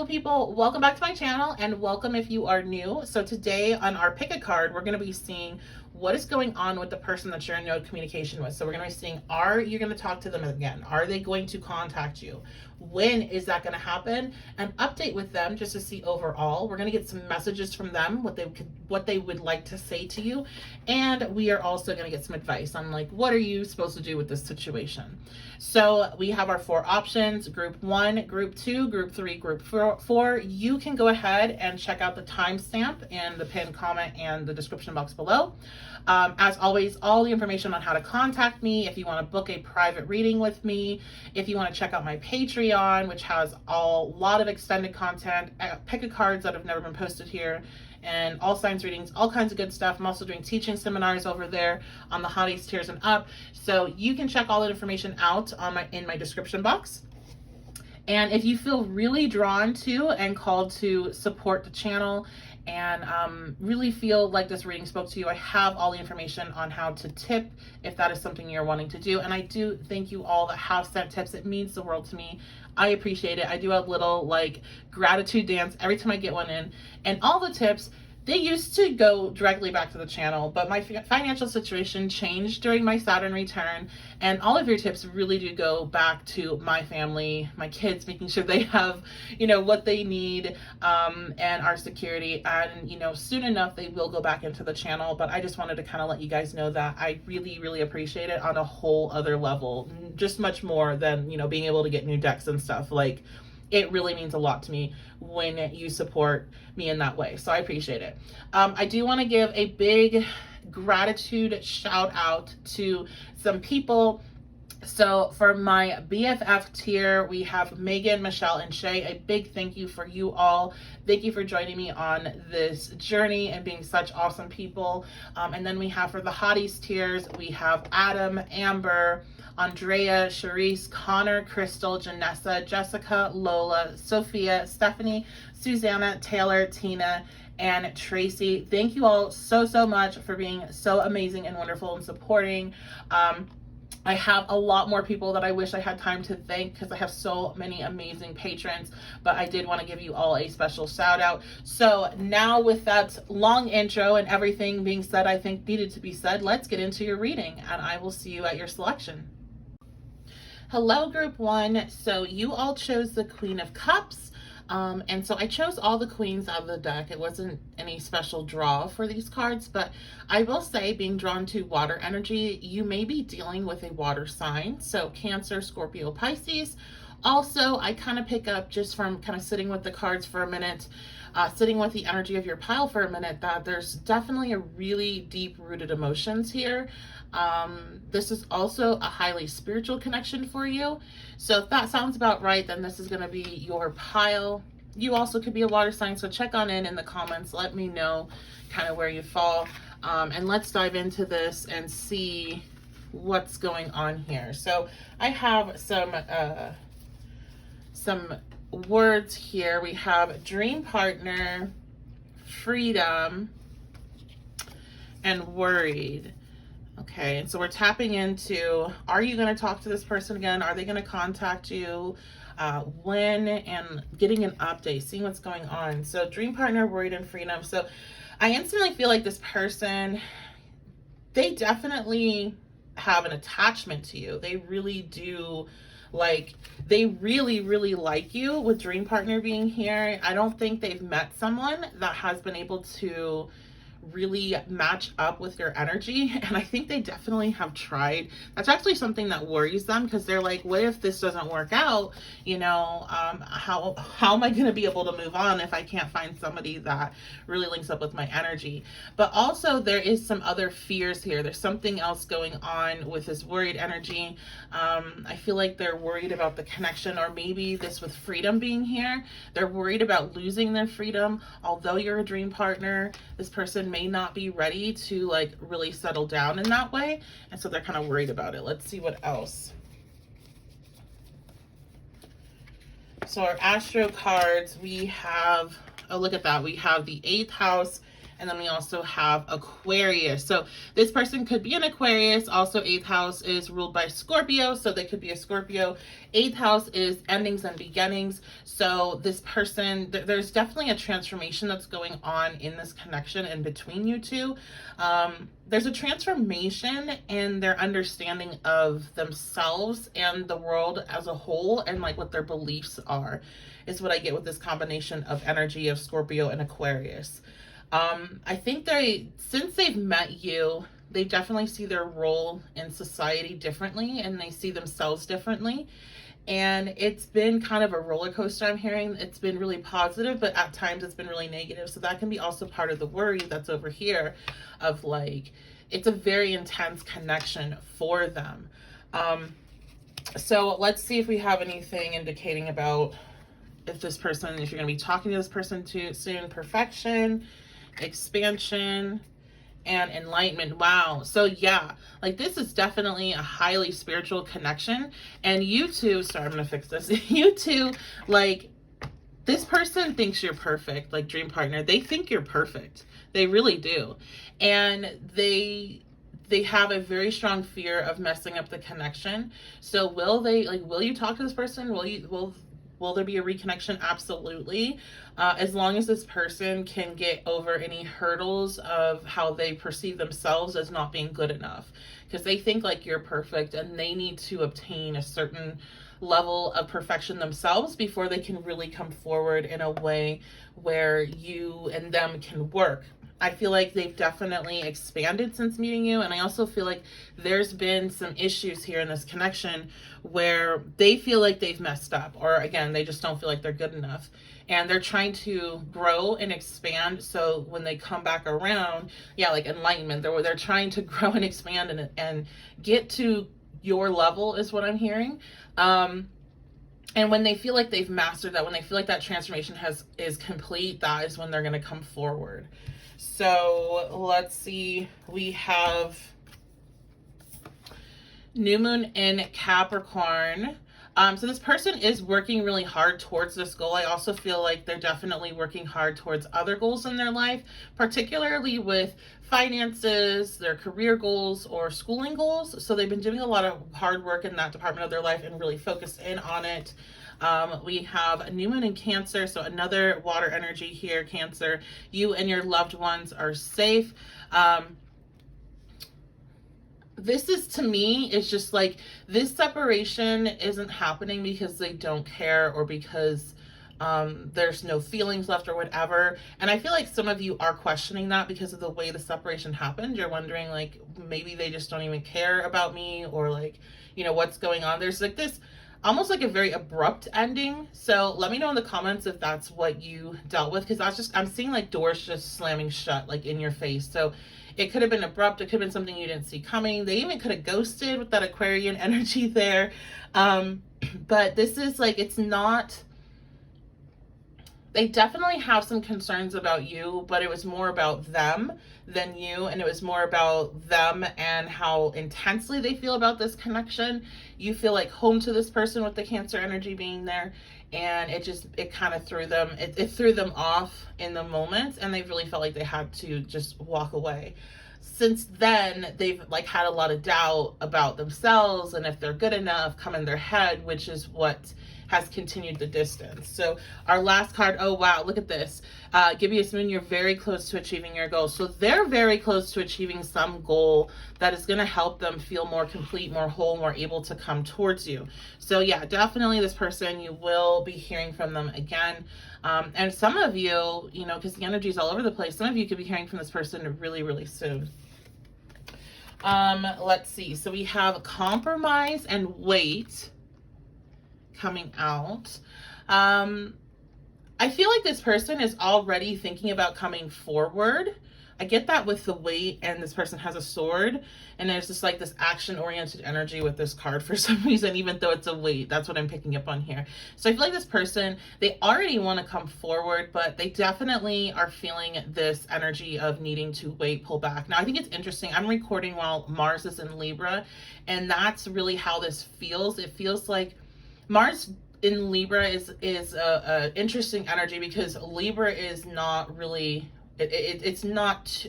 beautiful people, welcome back to my channel and welcome if you are new. So today on our pick a card, we're going to be seeing what is going on with the person that you're in no communication with. So we're going to be seeing, are you going to talk to them again? Are they going to contact you? When is that going to happen? And update with them just to see overall. We're going to get some messages from them, what they would like to say to you. And we are also going to get some advice on like, what are you supposed to do with this situation? So we have our 4 options: group 1, group 2, group 3, group 4. You can go ahead and check out the timestamp in the pinned comment and the description box below. As always, all the information on how to contact me, if you want to book a private reading with me, if you want to check out my Patreon, which has a lot of extended content, pick a cards that have never been posted here, and all signs readings, all kinds of good stuff. I'm also doing teaching seminars over there on the hotties tiers and up. So you can check all that information out on in my description box. And if you feel really drawn to and called to support the channel and really feel like this reading spoke to you, I have all the information on how to tip if that is something you're wanting to do. And I do thank you all that have sent tips. It means the world to me. I appreciate it. I do a little like gratitude dance every time I get one in. And all the tips, they used to go directly back to the channel, but my financial situation changed during my Saturn return, and all of your tips really do go back to my family, my kids, making sure they have, what they need, and our security. And, soon enough, they will go back into the channel, but I just wanted to kind of let you guys know that I really, really appreciate it on a whole other level, just much more than, being able to get new decks and stuff. Like, it really means a lot to me when you support me in that way. So I appreciate it. I do want to give a big gratitude shout out to some people. So for my BFF tier, we have Megan, Michelle, and Shay. A big thank you for you all. Thank you for joining me on this journey and being such awesome people. And then we have for the hotties tiers, we have Adam, Amber, Andrea, Charisse, Connor, Crystal, Janessa, Jessica, Lola, Sophia, Stephanie, Susanna, Taylor, Tina, and Tracy. Thank you all so much for being so amazing and wonderful and supporting. I have a lot more people that I wish I had time to thank because I have so many amazing patrons, but I did want to give you all a special shout out. So now with that long intro and everything being said I think needed to be said, let's get into your reading and I will see you at your selection. Hello, group 1. So you all chose the Queen of Cups. And so I chose all the queens out of the deck. It wasn't any special draw for these cards, but I will say, being drawn to water energy, you may be dealing with a water sign. So Cancer, Scorpio, Pisces. Also, I kind of pick up just from kind of sitting with the cards for a minute, sitting with the energy of your pile for a minute, that there's definitely a really deep-rooted emotions here. This is also a highly spiritual connection for you. So if that sounds about right, then this is going to be your pile. You also could be a water sign, so check on in the comments. Let me know kind of where you fall. And let's dive into this and see what's going on here. So I have some words here. We have dream partner, freedom, and worried. Okay, and so we're tapping into, are you going to talk to this person again? Are they going to contact you? When? And getting an update, seeing what's going on. So dream partner, worried, and freedom. So I instantly feel like this person, they definitely have an attachment to you. They really do. Like, they really like you with dream partner being here. I don't think they've met someone that has been able to really match up with your energy, and I think they definitely have tried. That's actually something that worries them, because they're like, what if this doesn't work out? How am I going to be able to move on if I can't find somebody that really links up with my energy? But also there is some other fears here. There's something else going on with this worried energy. I feel like they're worried about the connection, or maybe this with freedom being here, they're worried about losing their freedom. Although you're a dream partner, this person may not be ready to like really settle down in that way, and so they're kind of worried about it. Let's see what else. So our astro cards, we have, oh look at that, we have the 8th house And then we also have Aquarius. So this person could be an Aquarius. Also, 8th house is ruled by Scorpio, so they could be a Scorpio. 8th house is endings and beginnings. So this person, there's definitely a transformation that's going on in this connection in between you two. There's a transformation in their understanding of themselves and the world as a whole, and like what their beliefs are, is what I get with this combination of energy of Scorpio and Aquarius. I think since they've met you, they definitely see their role in society differently, and they see themselves differently. And it's been kind of a roller coaster, I'm hearing. It's been really positive, but at times it's been really negative. So that can be also part of the worry that's over here of like, it's a very intense connection for them. So let's see if we have anything indicating about if this person, if you're going to be talking to this person too soon. Perfection, expansion, and enlightenment. Wow. So yeah, like this is definitely a highly spiritual connection. And you two, sorry, I'm going to fix this. You two, like, this person thinks you're perfect, like dream partner. They think you're perfect. They really do. And they have a very strong fear of messing up the connection. So will you talk to this person? Will there be a reconnection? Absolutely. As long as this person can get over any hurdles of how they perceive themselves as not being good enough. Because they think like you're perfect, and they need to obtain a certain level of perfection themselves before they can really come forward in a way where you and them can work. I feel like they've definitely expanded since meeting you. And I also feel like there's been some issues here in this connection where they feel like they've messed up, or again, they just don't feel like they're good enough. And they're trying to grow and expand. So when they come back around, yeah, like enlightenment, they're trying to grow and expand and get to your level is what I'm hearing. And when they feel like they've mastered that, when they feel like that transformation is complete, that is when they're going to come forward. So let's see, we have new moon in Capricorn. So this person is working really hard towards this goal. I also feel like they're definitely working hard towards other goals in their life, particularly with finances, their career goals, or schooling goals. So they've been doing a lot of hard work in that department of their life and really focused in on it. We have a new moon in Cancer, so another water energy here, Cancer. You and your loved ones are safe. This is, to me, it's just like this separation isn't happening because they don't care or because there's no feelings left or whatever. And I feel like some of you are questioning that because of the way the separation happened. You're wondering, like, maybe they just don't even care about me, or like, you know, what's going on. There's like this almost like a very abrupt ending. So let me know in the comments if that's what you dealt with, because I'm seeing like doors just slamming shut like in your face. So it could have been abrupt. It could have been something you didn't see coming. They even could have ghosted with that Aquarian energy there. But this is like, it's not, they definitely have some concerns about you, but it was more about them than you. And it was more about them and how intensely they feel about this connection. You feel like home to this person with the Cancer energy being there. And it kind of threw them, it threw them off in the moment, and they really felt like they had to just walk away. Since then, they've like had a lot of doubt about themselves and if they're good enough come in their head, which is what has continued the distance. So our last card, oh wow, look at this. Gibeus Moon, you're very close to achieving your goal. So they're very close to achieving some goal that is going to help them feel more complete, more whole, more able to come towards you. So yeah, definitely this person, you will be hearing from them again. And some of you, you know, because the energy is all over the place, some of you could be hearing from this person really, really soon. Let's see. So we have compromise and wait coming out. I feel like this person is already thinking about coming forward. I get that with the weight, and this person has a sword, and there's just like this action-oriented energy with this card for some reason, even though it's a weight. That's what I'm picking up on here. So I feel like this person, they already want to come forward, but they definitely are feeling this energy of needing to wait, pull back. Now, I think it's interesting. I'm recording while Mars is in Libra, and that's really how this feels. It feels like Mars in Libra is a interesting energy, because Libra is not really It's not.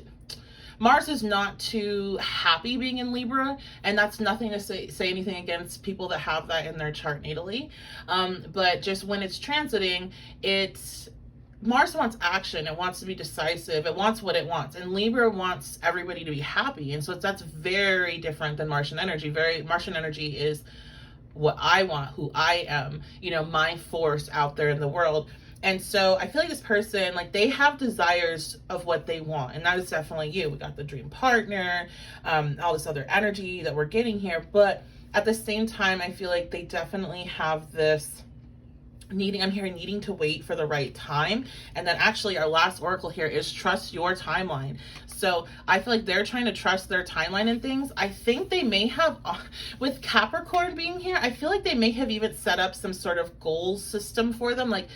Mars is not too happy being in Libra, and that's nothing to say anything against people that have that in their chart natally. But just when it's transiting, it's Mars wants action. It wants to be decisive. It wants what it wants, and Libra wants everybody to be happy. And so that's very different than Martian energy. Martian energy is what I want, who I am, my force out there in the world. And so I feel like this person, like, they have desires of what they want. And that is definitely you. We got the dream partner, all this other energy that we're getting here. But at the same time, I feel like they definitely have this needing to wait for the right time. And then actually our last oracle here is trust your timeline. So I feel like they're trying to trust their timeline and things. I think they may have, with Capricorn being here, I feel like they may have even set up some sort of goal system for them. Like,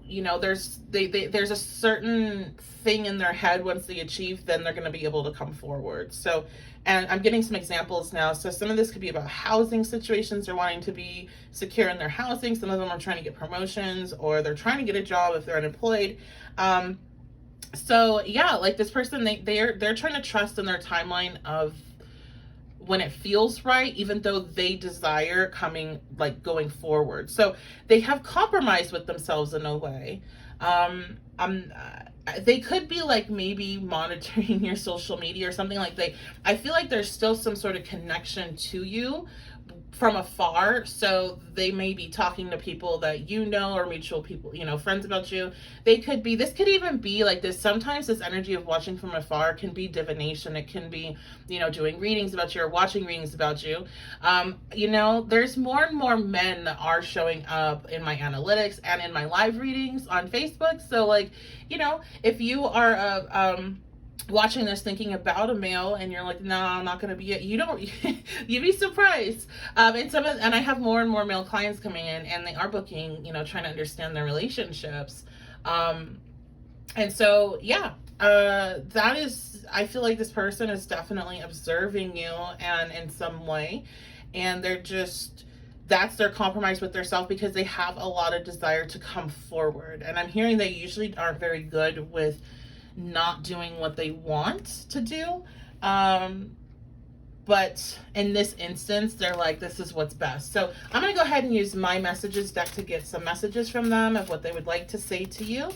there's a certain thing in their head. Once they achieve, then they're going to be able to come forward. So, and I'm getting some examples now. So some of this could be about housing situations. They're wanting to be secure in their housing. Some of them are trying to get promotions, or they're trying to get a job if they're unemployed. So yeah, like this person, they're trying to trust in their timeline of when it feels right, even though they desire going forward. So they have compromised with themselves in a way. They could be like maybe monitoring your social media or something. I feel like there's still some sort of connection to you from afar. So they may be talking to people that or mutual people, friends about you. This could even be like this. Sometimes this energy of watching from afar can be divination. It can be, doing readings about you or watching readings about you. There's more and more men that are showing up in my analytics and in my live readings on Facebook. So if you are watching this thinking about a male and you're like, no, I'm not going to be it, you'd be surprised. And I have more and more male clients coming in, and they are booking, trying to understand their relationships. And so, yeah, I feel like this person is definitely observing you and in some way, and that's their compromise with their self, because they have a lot of desire to come forward. And I'm hearing they usually aren't very good with not doing what they want to do. But in this instance, they're like, this is what's best. So I'm going to go ahead and use my messages deck to get some messages from them of what they would like to say to you.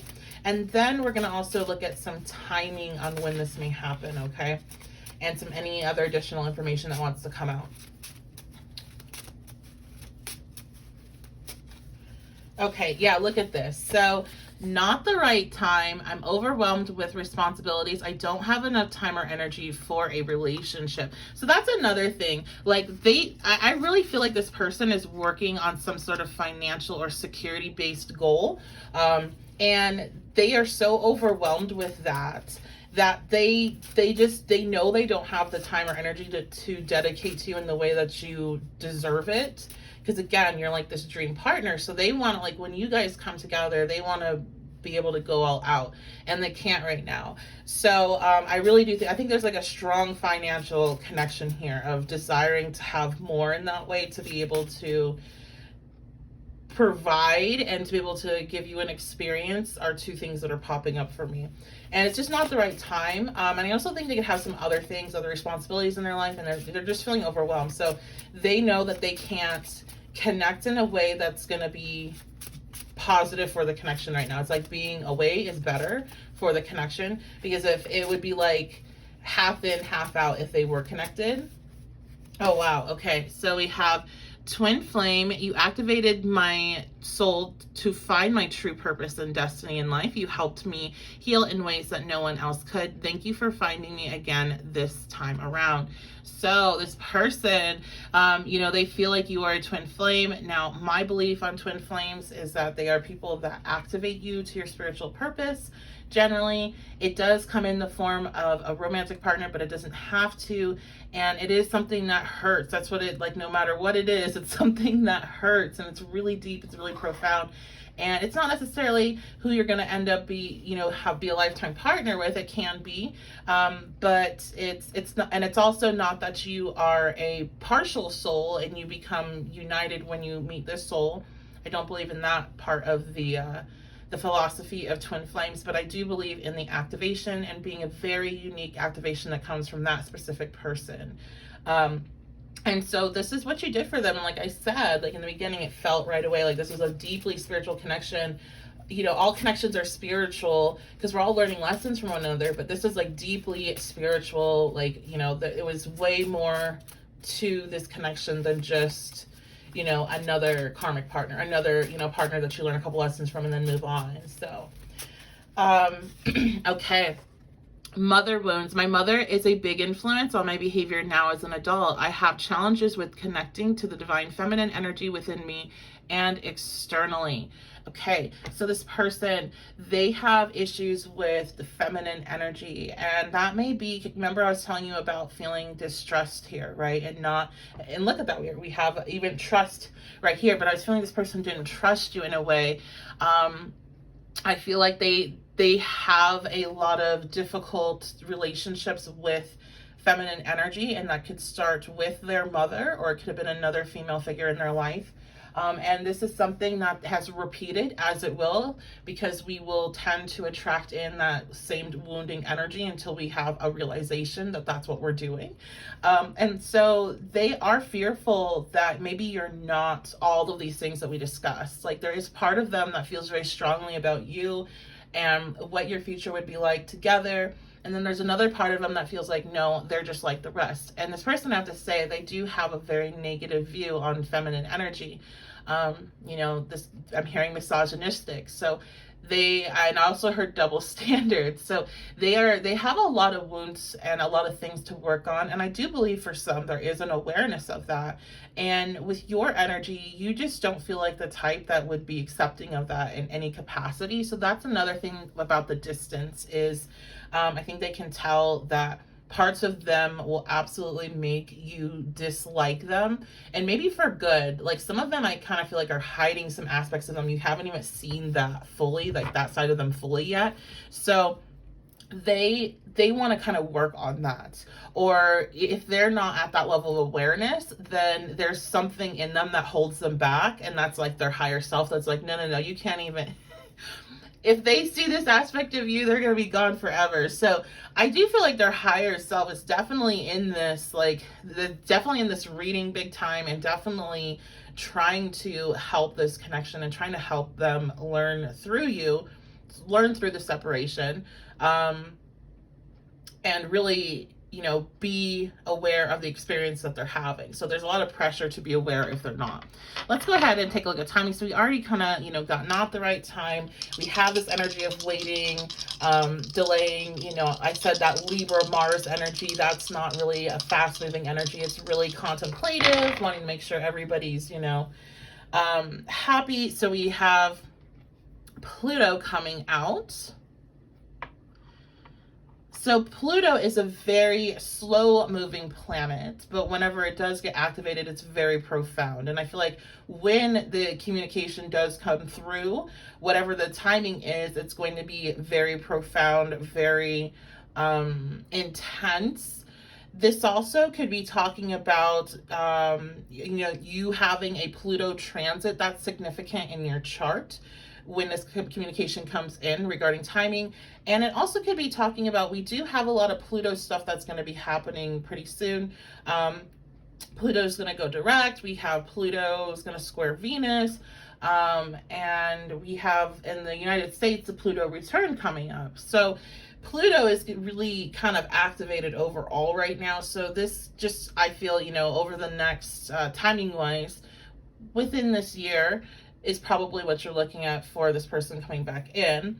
And then we're going to also look at some timing on when this may happen, okay? And any other additional information that wants to come out. Okay, yeah, look at this. So, not the right time. I'm overwhelmed with responsibilities. I don't have enough time or energy for a relationship. So that's another thing. Like I really feel like this person is working on some sort of financial or security based goal. And they are so overwhelmed with that they know they don't have the time or energy to dedicate to you in the way that you deserve it. Because again, you're like this dream partner. So they want to, like, when you guys come together, they want to be able to go all out, and they can't right now. So I really do I think there's like a strong financial connection here of desiring to have more in that way, to be able to provide and to be able to give you an experience are two things that are popping up for me. And it's just not the right time. And I also think they could have some other things, other responsibilities in their life, and they're just feeling overwhelmed. So they know that they can't connect in a way that's going to be positive for the connection right now. It's like being away is better for the connection, because if it would be like half in, half out if they were connected. Oh, wow. Okay. So we have Twin Flame. You activated my soul to find my true purpose and destiny in life. You helped me heal in ways that no one else could. Thank you for finding me again this time around. So this person, they feel like you are a twin flame. Now, my belief on twin flames is that they are people that activate you to your spiritual purpose. Generally, it does come in the form of a romantic partner, but it doesn't have to. And it is something that hurts. That's what no matter what it is, it's something that hurts, and it's really deep. It's really profound. And it's not necessarily who you're going to end up be a lifetime partner with. It can be, but it's not, and it's also not that you are a partial soul and you become united when you meet this soul. I don't believe in that part of the the philosophy of twin flames, but I do believe in the activation and being a very unique activation that comes from that specific person. And so this is what you did for them. And like I said, like in the beginning, it felt right away like this was a deeply spiritual connection. You know, all connections are spiritual because we're all learning lessons from one another, but this is like deeply spiritual. Like, you know, it was way more to this connection than just, you know, another karmic partner, another, you know, partner that you learn a couple lessons from and then move on. So, okay. Mother wounds. My mother is a big influence on my behavior now as an adult. I have challenges with connecting to the divine feminine energy within me and externally. Okay, so this person, they have issues with the feminine energy, and that may be, remember I was telling you about feeling distrust here, right? And look at that, we have even trust right here, but I was feeling this person didn't trust you in a way. I feel like they have a lot of difficult relationships with feminine energy, and that could start with their mother, or it could have been another female figure in their life. And this is something that has repeated, as it will, because we will tend to attract in that same wounding energy until we have a realization that that's what we're doing. And so they are fearful that maybe you're not all of these things that we discussed. Like, there is part of them that feels very strongly about you and what your future would be like together. And then there's another part of them that feels like, no, they're just like the rest. And this person, I have to say, they do have a very negative view on feminine energy. You know, this, I'm hearing misogynistic. So and I also heard double standards. So they have a lot of wounds and a lot of things to work on. And I do believe for some, there is an awareness of that. And with your energy, you just don't feel like the type that would be accepting of that in any capacity. So that's another thing about the distance is, I think they can tell that parts of them will absolutely make you dislike them, and maybe for good. Like, some of them I kind of feel like are hiding some aspects of them. You haven't even seen that fully, like that side of them fully yet. So they want to kind of work on that. Or if they're not at that level of awareness, then there's something in them that holds them back, and that's like their higher self that's like, no, you can't even. If they see this aspect of you, they're going to be gone forever. So I do feel like their higher self is definitely in this, like, definitely in this reading big time, and definitely trying to help this connection and trying to help them learn through the separation, and really, you know, be aware of the experience that they're having. So there's a lot of pressure to be aware if they're not. Let's go ahead and take a look at timing. So we already kind of, you know, got not the right time. We have this energy of waiting, delaying. You know, I said that Libra Mars energy, that's not really a fast moving energy. It's really contemplative, wanting to make sure everybody's, you know, happy. So we have Pluto coming out. So Pluto is a very slow moving planet, but whenever it does get activated, it's very profound. And I feel like when the communication does come through, whatever the timing is, it's going to be very profound, very intense. This also could be talking about, you know, you having a Pluto transit that's significant in your chart when this communication comes in regarding timing. And it also could be talking about, we do have a lot of Pluto stuff that's going to be happening pretty soon. Pluto's going to go direct. We have Pluto's going to square Venus. And we have in the United States, the Pluto return coming up. So Pluto is really kind of activated overall right now. So this just, I feel, you know, over the next timing wise, within this year, is probably what you're looking at for this person coming back in.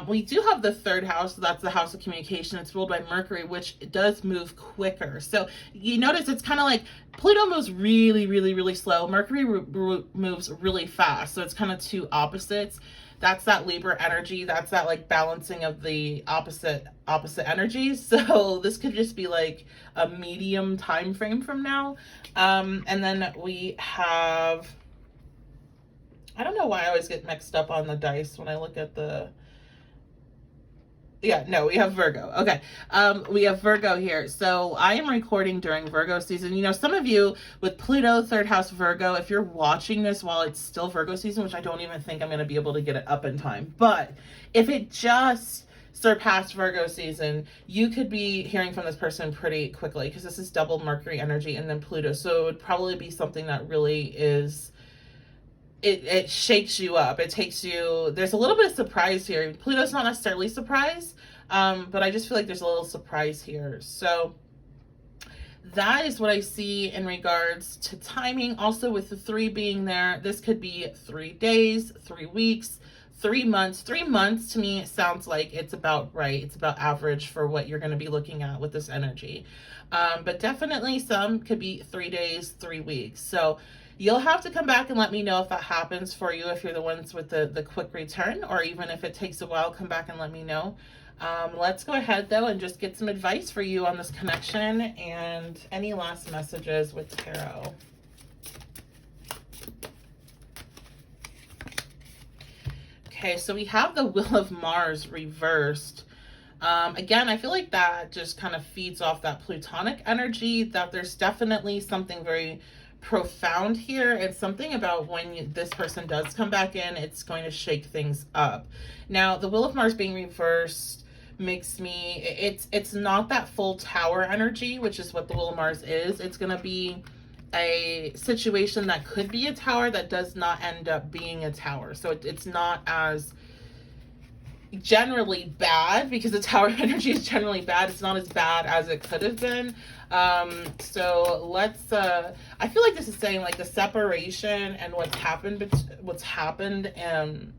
We do have the third house. So that's the house of communication. It's ruled by Mercury, which does move quicker. So you notice it's kind of like Pluto moves really, really, really slow. Mercury moves really fast. So it's kind of two opposites. That's that Libra energy. That's that like balancing of the opposite energies. So this could just be like a medium time frame from now. And then we have, I don't know why I always get mixed up on the dice when I look at the Yeah, no, we have Virgo. Okay. We have Virgo here. So I am recording during Virgo season. You know, some of you with Pluto, third house Virgo, if you're watching this while it's still Virgo season, which I don't even think I'm going to be able to get it up in time, but if it just surpassed Virgo season, you could be hearing from this person pretty quickly because this is double Mercury energy and then Pluto. So it would probably be something that really is it shakes you up. It takes you, there's a little bit of surprise here. Pluto's not necessarily surprise, but I just feel like there's a little surprise here. So that is what I see in regards to timing. Also with the 3 being there, this could be 3 days, 3 weeks, 3 months. 3 months to me sounds like it's about right. It's about average for what you're going to be looking at with this energy. But definitely some could be 3 days, 3 weeks. So you'll have to come back and let me know if that happens for you, if you're the ones with the quick return, or even if it takes a while, come back and let me know. Let's go ahead though and just get some advice for you on this connection and any last messages with tarot. Okay, so we have the Wheel of Mars reversed. Again, I feel like that just kind of feeds off that Plutonic energy, that there's definitely something very profound here, and something about when this person does come back in, it's going to shake things up. Now, the Wheel of Mars being reversed makes me, it's not that full Tower energy, which is what the Wheel of Mars is. It's going to be a situation that could be a tower that does not end up being a tower. So it's not as generally bad, because the Tower energy is generally bad. It's not as bad as it could have been. So let's I feel like this is saying like the separation and what's happened,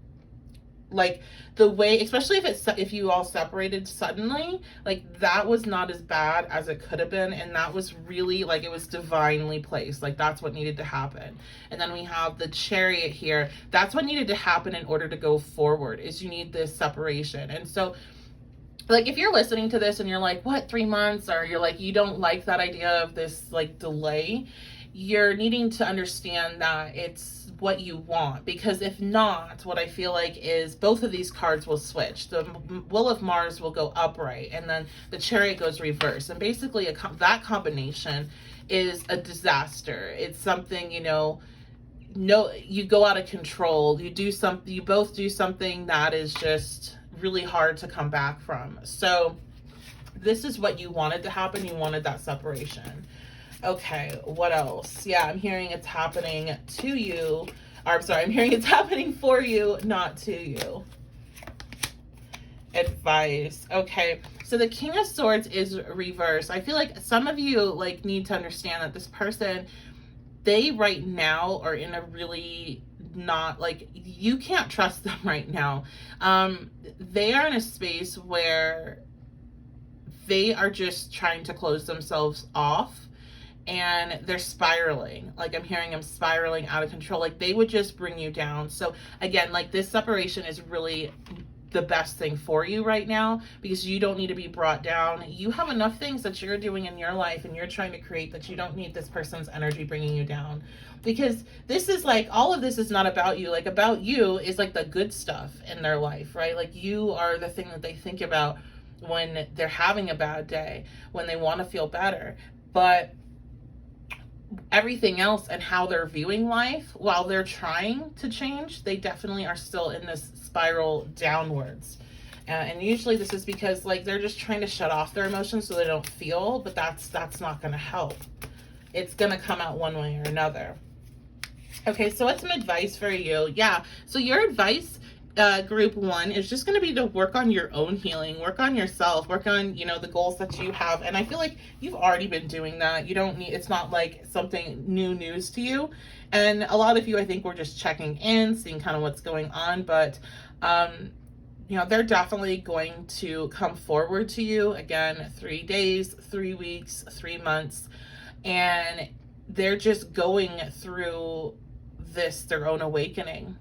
like the way, especially if you all separated suddenly, like that was not as bad as it could have been, and that was really like, it was divinely placed. Like that's what needed to happen. And then we have the Chariot here. That's what needed to happen in order to go forward, is you need this separation. And so like if you're listening to this and you're like, what, 3 months, or you're like, you don't like that idea of this like delay, you're needing to understand that it's what you want. Because if not, what I feel like is both of these cards will switch. The Wheel of Mars will go upright, and then the Chariot goes reverse. And basically that combination is a disaster. It's something, you know, no, you go out of control. You both do something that is just really hard to come back from. So this is what you wanted to happen. You wanted that separation. Okay, what else? Yeah, I'm hearing it's happening to you. Or, I'm sorry, I'm hearing it's happening for you, not to you. Advice. Okay, so the King of Swords is reversed. I feel like some of you like need to understand that this person, they right now are in a really not, like, you can't trust them right now. They are in a space where they are just trying to close themselves off, and they're spiraling. Like I'm hearing them spiraling out of control. Like they would just bring you down. So again, like this separation is really the best thing for you right now, because you don't need to be brought down. You have enough things that you're doing in your life and you're trying to create, that you don't need this person's energy bringing you down. Because this is like, all of this is not about you. Like about you is like the good stuff in their life, right? Like you are the thing that they think about when they're having a bad day, when they want to feel better. But everything else and how they're viewing life, while they're trying to change, they definitely are still in this spiral downwards. And usually this is because like they're just trying to shut off their emotions so they don't feel, but that's not going to help. It's going to come out one way or another. Okay, so what's some advice for you? Yeah, so your advice, group 1, is just going to be to work on your own healing, work on yourself, work on, you know, the goals that you have. And I feel like you've already been doing that. You don't need, it's not like something new news to you. And a lot of you, I think, were just checking in, seeing kind of what's going on. But, you know, they're definitely going to come forward to you. Again, 3 days, 3 weeks, 3 months. And they're just going through this, their own awakening,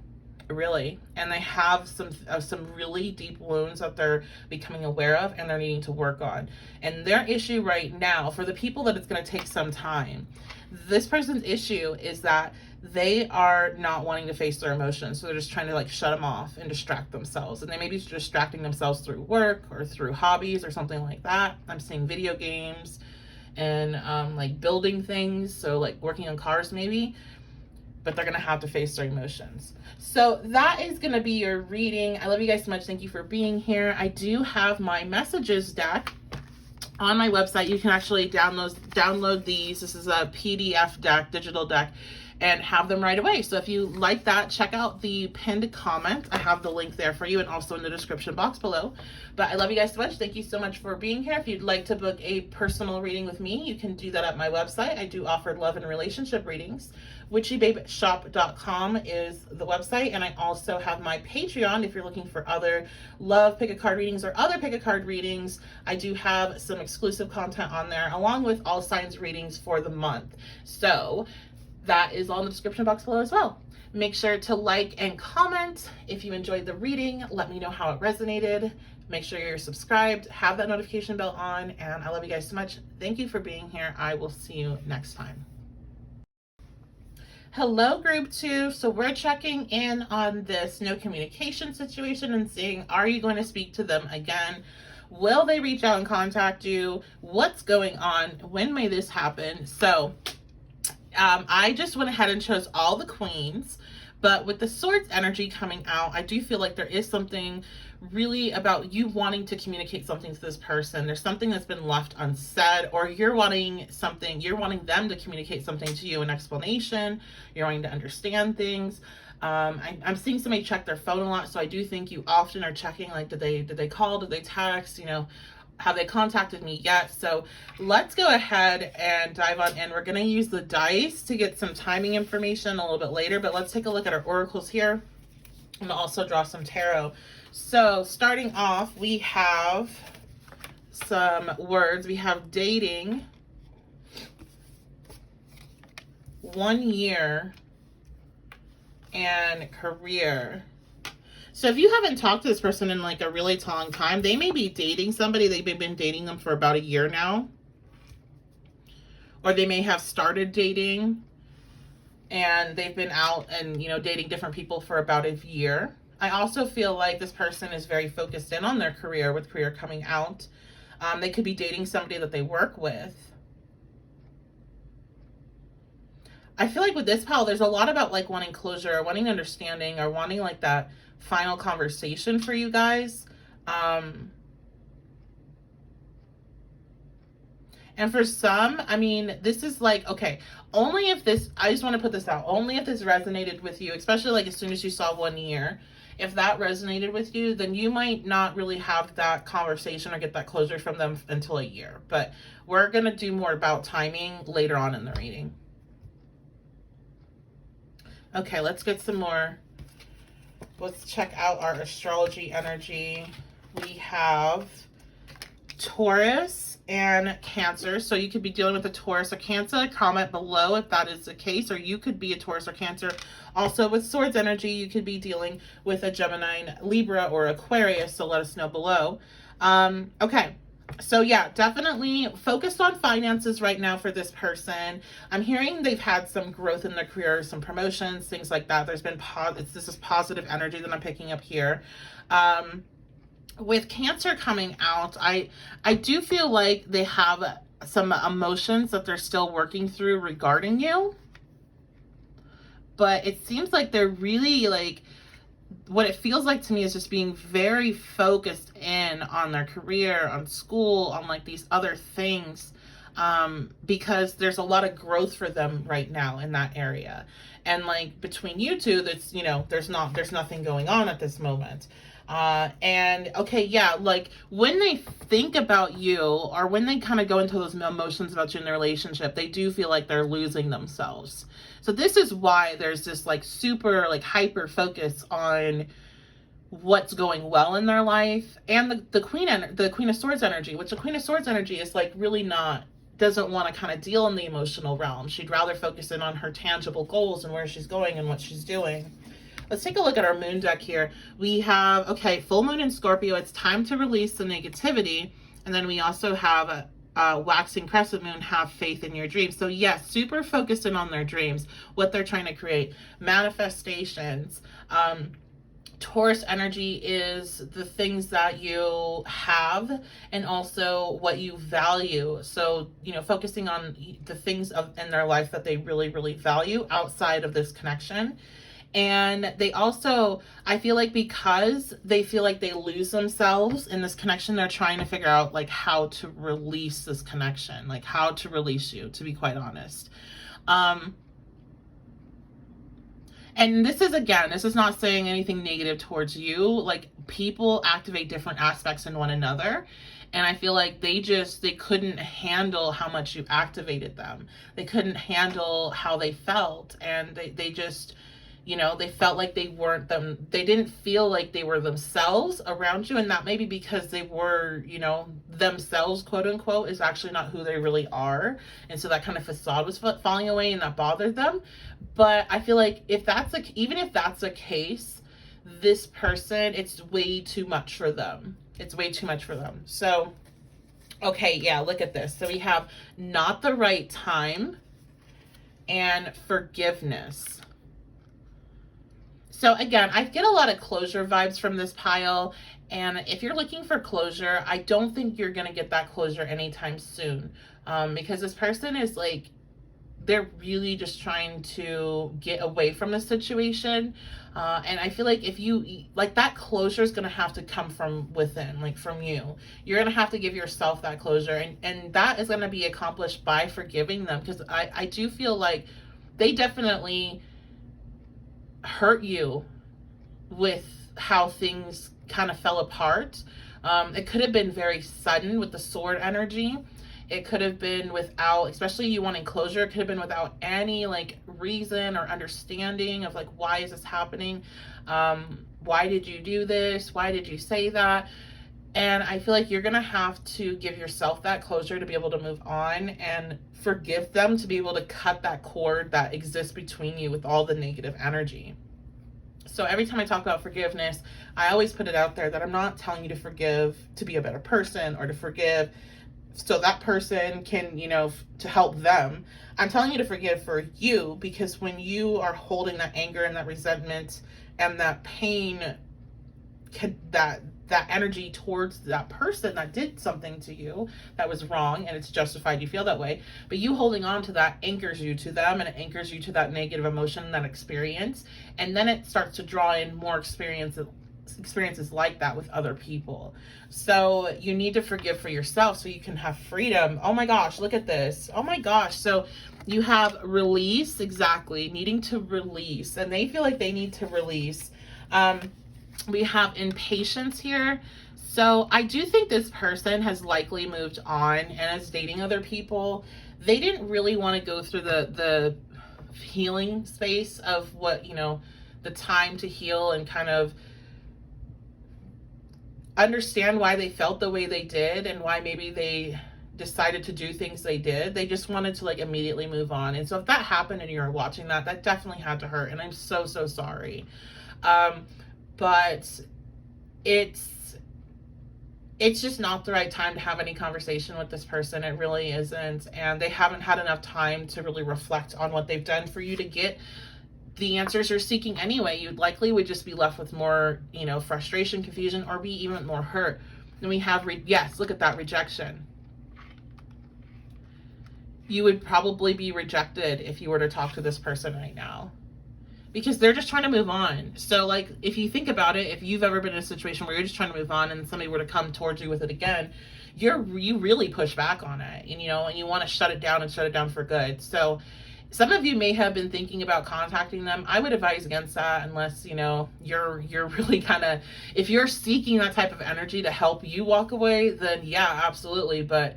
really. And they have some really deep wounds that they're becoming aware of and they're needing to work on. And their issue right now, for the people that it's going to take some time, this person's issue is that they are not wanting to face their emotions. So they're just trying to like shut them off and distract themselves. And they may be distracting themselves through work or through hobbies or something like that. I'm seeing video games and like building things. So like working on cars maybe, but they're going to have to face their emotions. So that is going to be your reading. I love you guys so much. Thank you for being here. I do have my messages deck on my website. You can actually download these. This is a PDF deck, digital deck, and have them right away. So if you like that, check out the pinned comment. I have the link there for you and also in the description box below. But I love you guys so much. Thank you so much for being here. If you'd like to book a personal reading with me, you can do that at my website. I do offer love and relationship readings. witchybabeshop.com is the website. And I also have my Patreon if you're looking for other love pick a card readings or other pick a card readings. I do have some exclusive content on there along with all signs readings for the month. So that is all in the description box below as well. Make sure to like and comment if you enjoyed the reading. Let me know how it resonated. Make sure you're subscribed, have that notification bell on, and I love you guys so much. Thank you for being here. I will see you next time. Hello, group 2. So we're checking in on this no communication situation and seeing, are you going to speak to them again? Will they reach out and contact you? What's going on? When may this happen? So I just went ahead and chose all the queens, but with the swords energy coming out, I do feel like there is something really about you wanting to communicate something to this person. There's something that's been left unsaid, or you're wanting them to communicate something to you, an explanation. You're wanting to understand things. I'm seeing somebody check their phone a lot, so I do think you often are checking, like, did they call, did they text, you know, have they contacted me yet? So let's go ahead and dive on in. We're going to use the dice to get some timing information a little bit later, but let's take a look at our oracles here and also draw some tarot. So starting off, we have some words. We have dating, 1 year, and career. So if you haven't talked to this person in like a really long time, they may be dating somebody. They've been dating them for about a year now. Or they may have started dating and they've been out and, you know, dating different people for about a year. I also feel like this person is very focused in on their career, with career coming out. They could be dating somebody that they work with. I feel like with this pile, there's a lot about like wanting closure or wanting understanding or wanting like that final conversation for you guys. And for some, I mean, this is like, okay, only if this, I just want to put this out, only if this resonated with you, especially like as soon as you saw 1 year, if that resonated with you, then you might not really have that conversation or get that closure from them until a year. But we're going to do more about timing later on in the reading. Okay, let's get some more. Let's check out our astrology energy. We have Taurus and Cancer. So you could be dealing with a Taurus or Cancer. Comment below if that is the case, or you could be a Taurus or Cancer. Also with swords energy, you could be dealing with a Gemini, Libra, or Aquarius. So let us know below. Okay. So yeah, definitely focused on finances right now for this person. I'm hearing they've had some growth in their career, some promotions, things like that. There's been this is positive energy that I'm picking up here. With Cancer coming out, I do feel like they have some emotions that they're still working through regarding you. But it seems like they're really like, what it feels like to me is just being very focused in on their career, on school, on like these other things, because there's a lot of growth for them right now in that area. And like between you two, that's, you know, there's nothing going on at this moment. And okay, yeah, like when they think about you, or when they kind of go into those emotions about you in the relationship, they do feel like they're losing themselves. So this is why there's this like super like hyper focus on what's going well in their life, and the Queen of Swords energy, which the Queen of Swords energy is like really doesn't want to kind of deal in the emotional realm. She'd rather focus in on her tangible goals and where she's going and what she's doing. Let's take a look at our moon deck here. We have, okay, full moon in Scorpio. It's time to release the negativity. And then we also have waxing crescent moon, have faith in your dreams. So yes, super focused in on their dreams, what they're trying to create, manifestations. Taurus energy is the things that you have and also what you value. So, you know, focusing on the things in their life that they really, really value outside of this connection. And they also, I feel like because they feel like they lose themselves in this connection, they're trying to figure out like how to release this connection, like how to release you, to be quite honest. And this is, again, this is not saying anything negative towards you. Like, people activate different aspects in one another. And I feel like they couldn't handle how much you activated them. They couldn't handle how they felt. And they just, you know, they felt like they weren't them. They didn't feel like they were themselves around you. And that may be because they were, you know, themselves, quote unquote, is actually not who they really are. And so that kind of facade was falling away and that bothered them. But I feel like even if that's the case, this person, it's way too much for them. It's way too much for them. So, okay, yeah, look at this. So we have not the right time and forgiveness. So again, I get a lot of closure vibes from this pile. And if you're looking for closure, I don't think you're going to get that closure anytime soon. Because this person is like, they're really just trying to get away from the situation. And I feel like if you, like, that closure is going to have to come from within, like from you. You're going to have to give yourself that closure. And that is going to be accomplished by forgiving them. Because I do feel like they definitely hurt you with how things kind of fell apart. It could have been very sudden with the sword energy. It could have been without, especially you wanting closure, it could have been without any like reason or understanding of like, why is this happening? Why did you do this? Why did you say that? And I feel like you're going to have to give yourself that closure to be able to move on and forgive them, to be able to cut that cord that exists between you with all the negative energy. So every time I talk about forgiveness, I always put it out there that I'm not telling you to forgive to be a better person or to forgive so that person can, you know, to help them. I'm telling you to forgive for you, because when you are holding that anger and that resentment and that pain, that energy towards that person that did something to you that was wrong, and it's justified you feel that way, but you holding on to that anchors you to them, and it anchors you to that negative emotion, that experience, and then it starts to draw in more experiences like that with other people. So you need to forgive for yourself so you can have freedom. Oh my gosh, look at this. Oh my gosh. So you have release, exactly, needing to release, and they feel like they need to release. We have impatience here. So I do think this person has likely moved on and is dating other people. They didn't really want to go through the healing space of what, you know, the time to heal and kind of understand why they felt the way they did and why maybe they decided to do things they did. They just wanted to like immediately move on. And so if that happened and you're watching that, that definitely had to hurt. And I'm so, so sorry. But it's just not the right time to have any conversation with this person. It really isn't. And they haven't had enough time to really reflect on what they've done for you to get the answers you're seeking anyway. You likely would just be left with more, you know, frustration, confusion, or be even more hurt. Then we have, yes, look at that, rejection. You would probably be rejected if you were to talk to this person right now, because they're just trying to move on. So like, if you think about it, if you've ever been in a situation where you're just trying to move on and somebody were to come towards you with it again, you really push back on it, and, you know, and you want to shut it down for good. So some of you may have been thinking about contacting them. I would advise against that, unless, you know, you're really kind of, if you're seeking that type of energy to help you walk away, then yeah, absolutely. But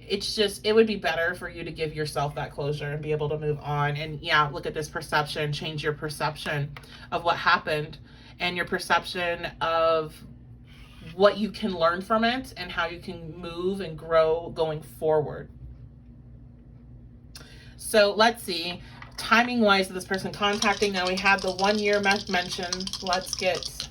it's just, it would be better for you to give yourself that closure and be able to move on. And yeah, look at this perception, change your perception of what happened and your perception of what you can learn from it and how you can move and grow going forward. So let's see, timing wise of this person contacting. Now we have the 1 year mentioned. Let's get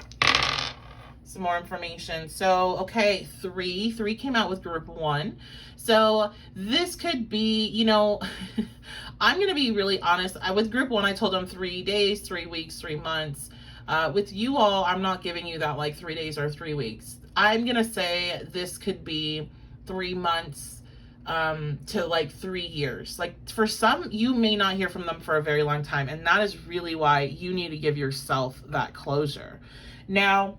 some more information. So, okay, three came out with group 1. So this could be, you know, I'm going to be really honest. With group 1, I told them 3 days, 3 weeks, 3 months. With you all, I'm not giving you that like 3 days or 3 weeks. I'm going to say this could be 3 months to like 3 years. Like for some, you may not hear from them for a very long time. And that is really why you need to give yourself that closure. Now,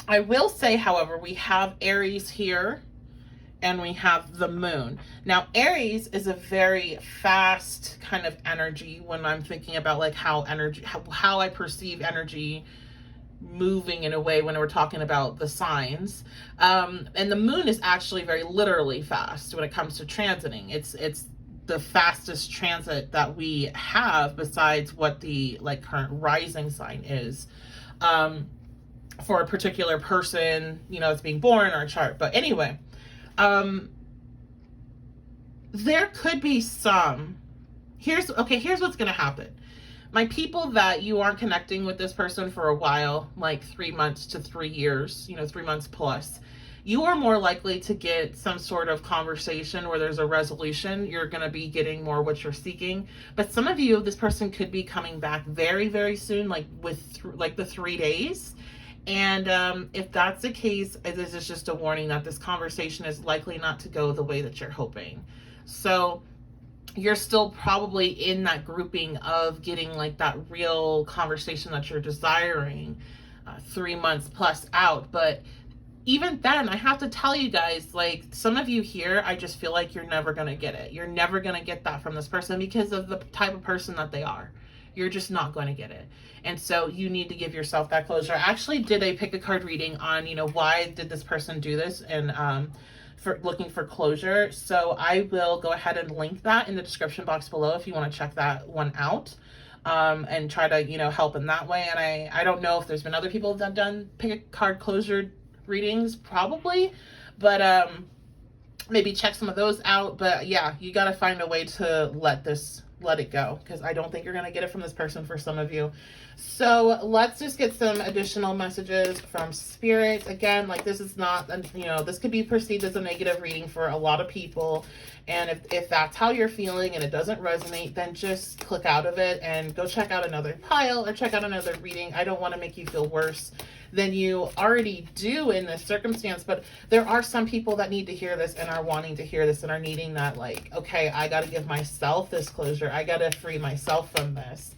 I will say, however, we have Aries here and we have the moon. Now, Aries is a very fast kind of energy when I'm thinking about like how I perceive energy moving in a way when we're talking about the signs. And the moon is actually very literally fast when it comes to transiting. It's the fastest transit that we have besides what the like current rising sign is. For a particular person, you know, that's being born or a chart. But anyway, there could be some, here's what's going to happen. My people that you aren't connecting with this person for a while, like 3 months to 3 years, you know, 3 months plus, you are more likely to get some sort of conversation where there's a resolution. You're going to be getting more what you're seeking. But some of you, this person could be coming back very, very soon, like with like the 3 days. And if that's the case, this is just a warning that this conversation is likely not to go the way that you're hoping. So you're still probably in that grouping of getting like that real conversation that you're desiring 3 months plus out. But even then, I have to tell you guys, like some of you here, I just feel like you're never going to get it. You're never going to get that from this person because of the type of person that they are. You're just not going to get it. And so you need to give yourself that closure. I actually did a pick a card reading on, you know, why did this person do this, and for looking for closure. So I will go ahead and link that in the description box below if you want to check that one out, and try to, you know, help in that way. And I don't know if there's been other people that have done pick a card closure readings, probably, but maybe check some of those out. But yeah, you got to find a way to let it go, because I don't think you're going to get it from this person for some of you. So let's just get some additional messages from Spirit. Again, like this is not, you know, this could be perceived as a negative reading for a lot of people. And if that's how you're feeling and it doesn't resonate, then just click out of it and go check out another pile or check out another reading. I don't want to make you feel worse than you already do in this circumstance, but there are some people that need to hear this and are wanting to hear this and are needing that, like, okay, I got to give myself this closure. I got to free myself from this.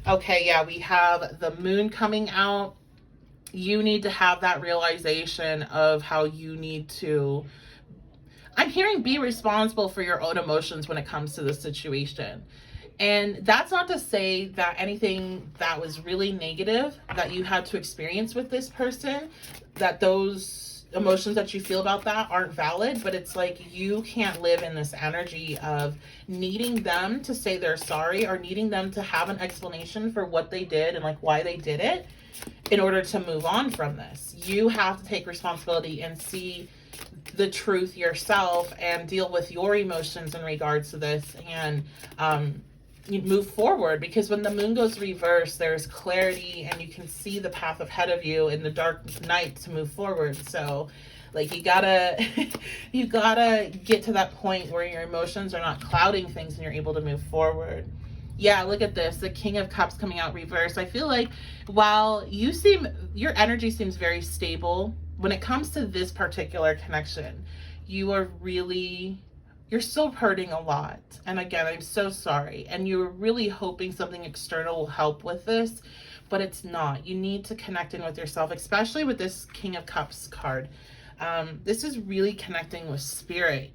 Okay, yeah, we have the moon coming out. You need to have that realization of how you need to, I'm hearing, be responsible for your own emotions when it comes to the situation. And that's not to say that anything that was really negative that you had to experience with this person, that those emotions that you feel about that aren't valid, but it's like you can't live in this energy of needing them to say they're sorry or needing them to have an explanation for what they did and like why they did it in order to move on from this. You have to take responsibility and see the truth yourself and deal with your emotions in regards to this, and you move forward, because when the moon goes reverse, there's clarity and you can see the path ahead of you in the dark night to move forward. So like you gotta get to that point where your emotions are not clouding things and you're able to move forward. Yeah, look at this, the King of Cups coming out reverse. I feel like while your energy seems very stable, when it comes to this particular connection, you're still hurting a lot. And again, I'm so sorry. And you're really hoping something external will help with this, but it's not. You need to connect in with yourself, especially with this King of Cups card. This is really connecting with spirit,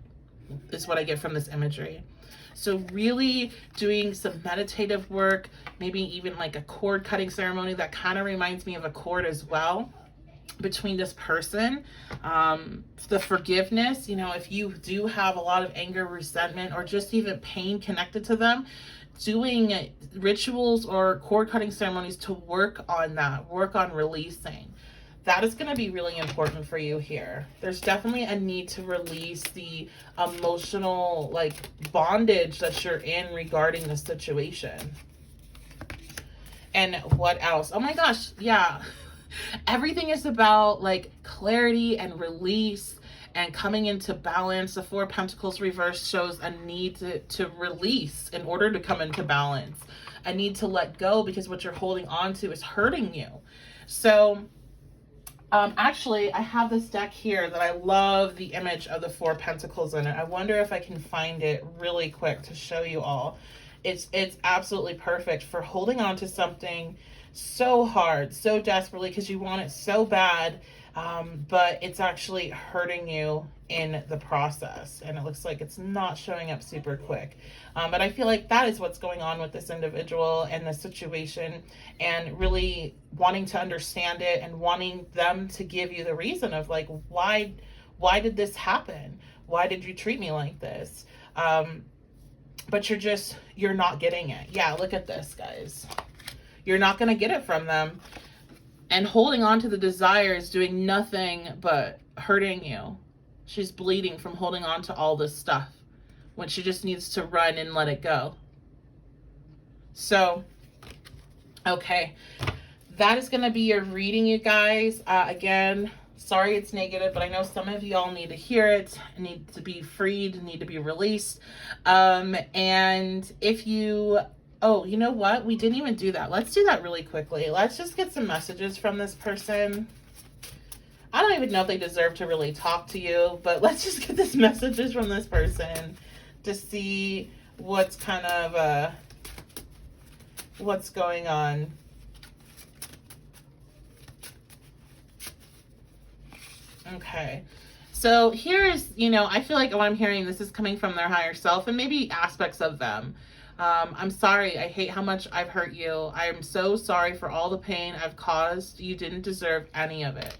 is what I get from this imagery. So really doing some meditative work, maybe even like a cord cutting ceremony. That kind of reminds me of a cord as well, between this person. The forgiveness, you know, if you do have a lot of anger, resentment, or just even pain connected to them, doing rituals or cord cutting ceremonies to work on that, work on releasing. That is going to be really important for you here. There's definitely a need to release the emotional like bondage that you're in regarding the situation. And what else? Oh my gosh, yeah. Everything is about like clarity and release and coming into balance. The Four of Pentacles reverse shows a need to release in order to come into balance. A need to let go because what you're holding on to is hurting you. So actually, I have this deck here that I love the image of the Four of Pentacles in it. I wonder if I can find it really quick to show you all. It's absolutely perfect for holding on to something so hard, so desperately, because you want it so bad, but it's actually hurting you in the process. And it looks like it's not showing up super quick. But I feel like that is what's going on with this individual and the situation, and really wanting to understand it and wanting them to give you the reason of like, why did this happen? Why did you treat me like this? But you're not getting it. Yeah, look at this, guys. You're not going to get it from them. And holding on to the desire is doing nothing but hurting you. She's bleeding from holding on to all this stuff when she just needs to run and let it go. So, okay. That is going to be your reading, you guys. Again, sorry it's negative, but I know some of y'all need to hear it, need to be freed, need to be released. And if you... Oh, you know what? We didn't even do that. Let's do that really quickly. Let's just get some messages from this person. I don't even know if they deserve to really talk to you, but let's just get this messages from this person to see what's kind of, what's going on. Okay. So here's, I feel like what I'm hearing, this is coming from their higher self and maybe aspects of them. I'm sorry. I hate how much I've hurt you. I am so sorry for all the pain I've caused. You didn't deserve any of it.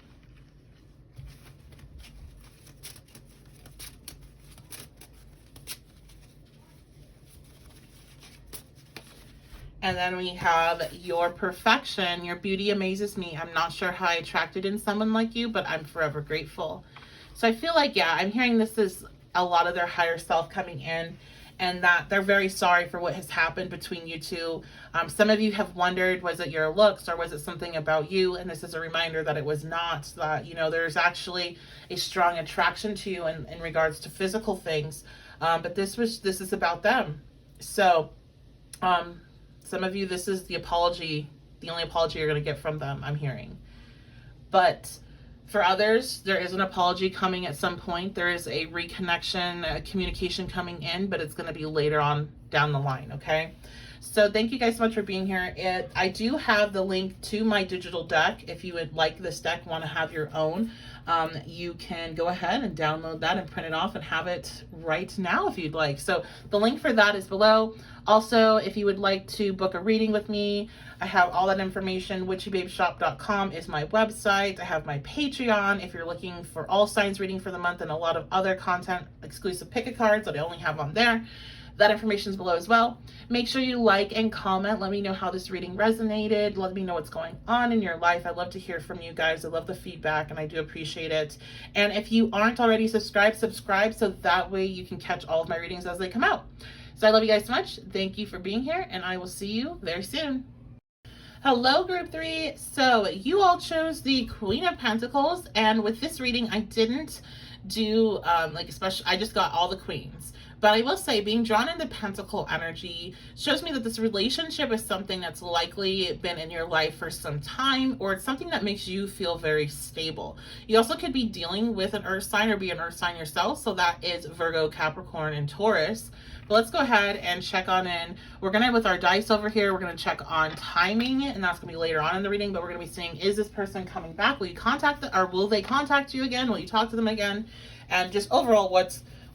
And then we have your perfection. Your beauty amazes me. I'm not sure how I attracted in someone like you, but I'm forever grateful. So I feel like, yeah, I'm hearing this is a lot of their higher self coming in, and that they're very sorry for what has happened between you two. Some of you have wondered, was it your looks or was it something about you? And this is a reminder that it was not. That, there's actually a strong attraction to you in regards to physical things. But this is about them. So some of you, this is the apology, the only apology you're going to get from them, I'm hearing. But for others, there is an apology coming at some point. There is a reconnection, a communication coming in, but it's going to be later on down the line, okay? So thank you guys so much for being here. I do have the link to my digital deck. If you would like this deck, want to have your own, you can go ahead and download that and print it off and have it right now if you'd like. So the link for that is below. Also, if you would like to book a reading with me, I have all that information. witchybabeshop.com is my website. I have my Patreon if you're looking for all signs reading for the month and a lot of other content, exclusive pick a cards that I only have on there. That information is below as well. Make sure you like and comment. Let me know how this reading resonated. Let me know what's going on in your life. I love to hear from you guys. I love the feedback and I do appreciate it. And if you aren't already subscribed, subscribe so that way you can catch all of my readings as they come out. So I love you guys so much. Thank you for being here and I will see you very soon. Hello, group 3. So you all chose the Queen of Pentacles, and with this reading, I didn't do especially, I just got all the queens. But I will say, being drawn into Pentacle energy shows me that this relationship is something that's likely been in your life for some time, or it's something that makes you feel very stable. You also could be dealing with an earth sign or be an earth sign yourself. So that is Virgo, Capricorn, and Taurus. But let's go ahead and check on in. We're going to, with our dice over here, we're going to check on timing, and that's going to be later on in the reading, but we're going to be seeing, is this person coming back? Will you contact them, or will they contact you again? Will you talk to them again? And just overall,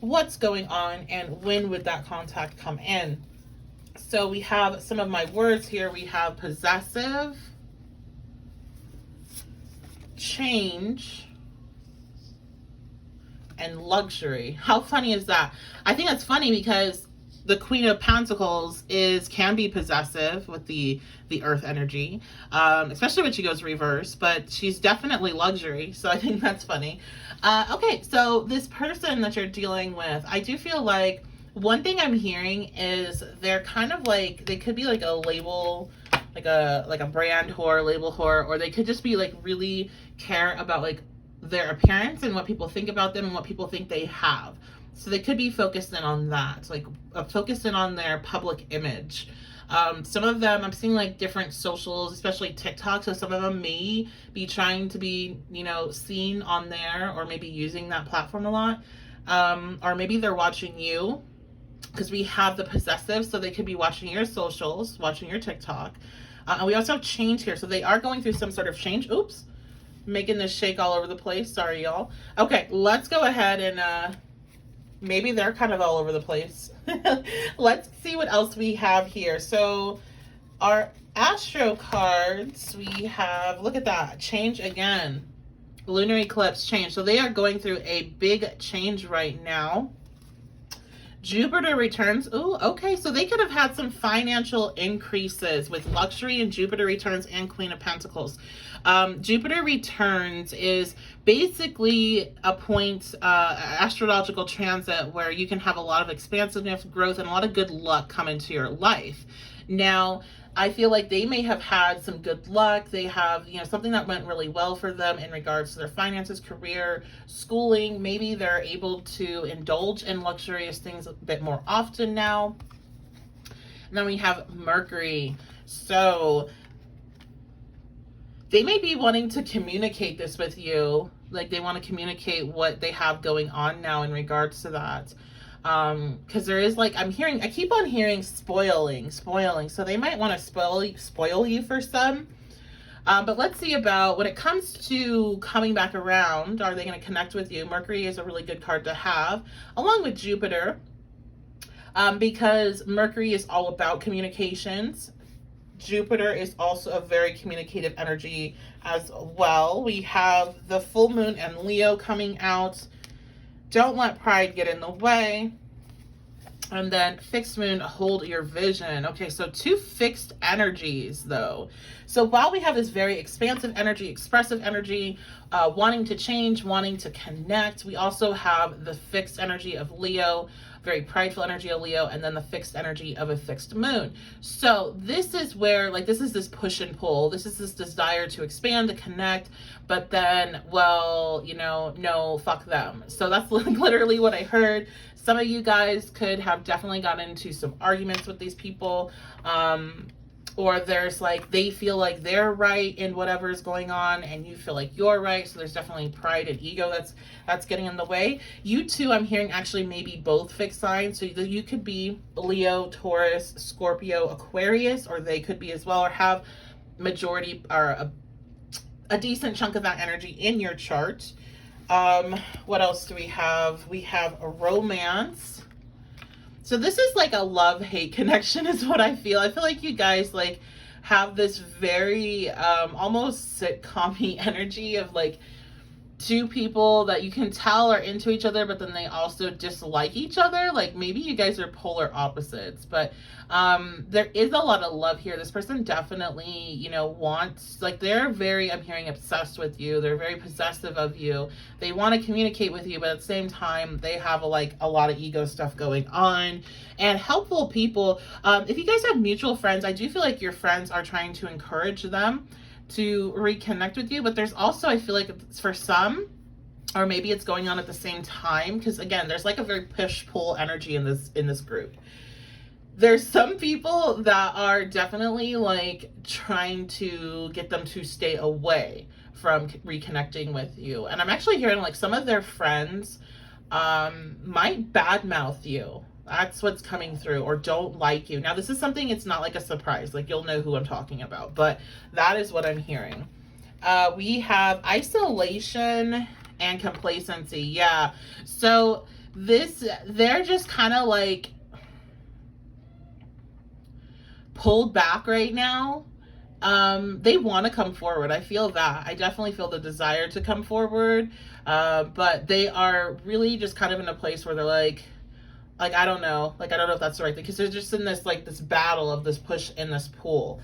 what's going on and when would that contact come in? So we have some of my words here. We have possessive, change, and luxury. How funny is that? I think that's funny because the Queen of Pentacles can be possessive with the earth energy, especially when she goes reverse, but she's definitely luxury. So I think that's funny. Okay, so this person that you're dealing with, I do feel like one thing I'm hearing is they're kind of like, they could be like a label like a brand whore, label whore, or they could just be like really care about like their appearance and what people think about them and what people think they have. So they could be focused in on that, like focused in on their public image. Some of them, I'm seeing like different socials, especially TikTok. So some of them may be trying to be, seen on there, or maybe using that platform a lot. Or maybe they're watching you, because we have the possessive. So they could be watching your socials, watching your TikTok. And we also have change here. So they are going through some sort of change. Oops, making this shake all over the place. Sorry, y'all. Okay, let's go ahead and maybe they're kind of all over the place. Let's see what else we have here. So our astro cards, we have, look at that, change again. Lunar eclipse, change. So they are going through a big change right now. Jupiter returns. Oh, okay. So they could have had some financial increases with luxury, and Jupiter returns and Queen of Pentacles. Jupiter returns is basically a point, astrological transit, where you can have a lot of expansiveness, growth, and a lot of good luck come into your life. Now, I feel like they may have had some good luck. They have, something that went really well for them in regards to their finances, career, schooling. Maybe they're able to indulge in luxurious things a bit more often now. And then we have Mercury. So they may be wanting to communicate this with you. Like they want to communicate what they have going on now in regards to that. Because there is like, I keep on hearing spoiling. So they might want to spoil you for some. But let's see about when it comes to coming back around, are they going to connect with you? Mercury is a really good card to have, along with Jupiter, because Mercury is all about communications. Jupiter is also a very communicative energy as well. We have the full moon and Leo coming out. Don't let pride get in the way. And then fixed moon, hold your vision. Okay, so two fixed energies though. So while we have this very expansive energy, expressive energy, wanting to change, wanting to connect, we also have the fixed energy of Leo, very prideful energy of Leo, and then the fixed energy of a fixed moon. So this is where, like, this is this push and pull. This is this desire to expand, to connect, but then, well, no, fuck them. So that's literally what I heard. Some of you guys could have definitely gotten into some arguments with these people. Or there's like, they feel like they're right in whatever is going on and you feel like you're right. So there's definitely pride and ego that's getting in the way. You two, I'm hearing actually maybe both fixed signs. So you could be Leo, Taurus, Scorpio, Aquarius, or they could be as well, or have majority or a decent chunk of that energy in your chart. What else do we have? We have a romance. So this is like a love-hate connection is what I feel. I feel like you guys like have this very almost sitcom-y energy of like two people that you can tell are into each other, but then they also dislike each other. Like maybe you guys are polar opposites, but there is a lot of love here. This person definitely, wants, like, they're very, I'm hearing, obsessed with you. They're very possessive of you. They want to communicate with you, but at the same time, they have a lot of ego stuff going on. And helpful people, if you guys have mutual friends, I do feel like your friends are trying to encourage them to reconnect with you, but there's also, I feel like it's for some, or maybe it's going on at the same time, because again, there's like a very push-pull energy in this group. There's some people that are definitely like trying to get them to stay away from reconnecting with you, and I'm actually hearing like some of their friends might badmouth you. That's what's coming through, or don't like you. Now, this is something, it's not like a surprise. Like, you'll know who I'm talking about, but that is what I'm hearing. We have isolation and complacency. Yeah. So they're just kind of like pulled back right now. They want to come forward. I feel that. I definitely feel the desire to come forward. But they are really just kind of in a place where they're like, like, I don't know. Like, I don't know if that's the right thing, because they're just in this, like, this battle of this push and this pull.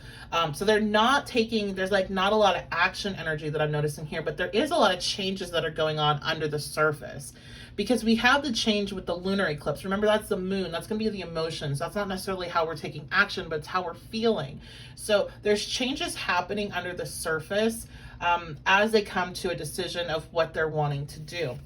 So they're not taking, there's like not a lot of action energy that I'm noticing here, but there is a lot of changes that are going on under the surface, because we have the change with the lunar eclipse. Remember, that's the moon. That's going to be the emotions. That's not necessarily how we're taking action, but it's how we're feeling. So there's changes happening under the surface as they come to a decision of what they're wanting to do.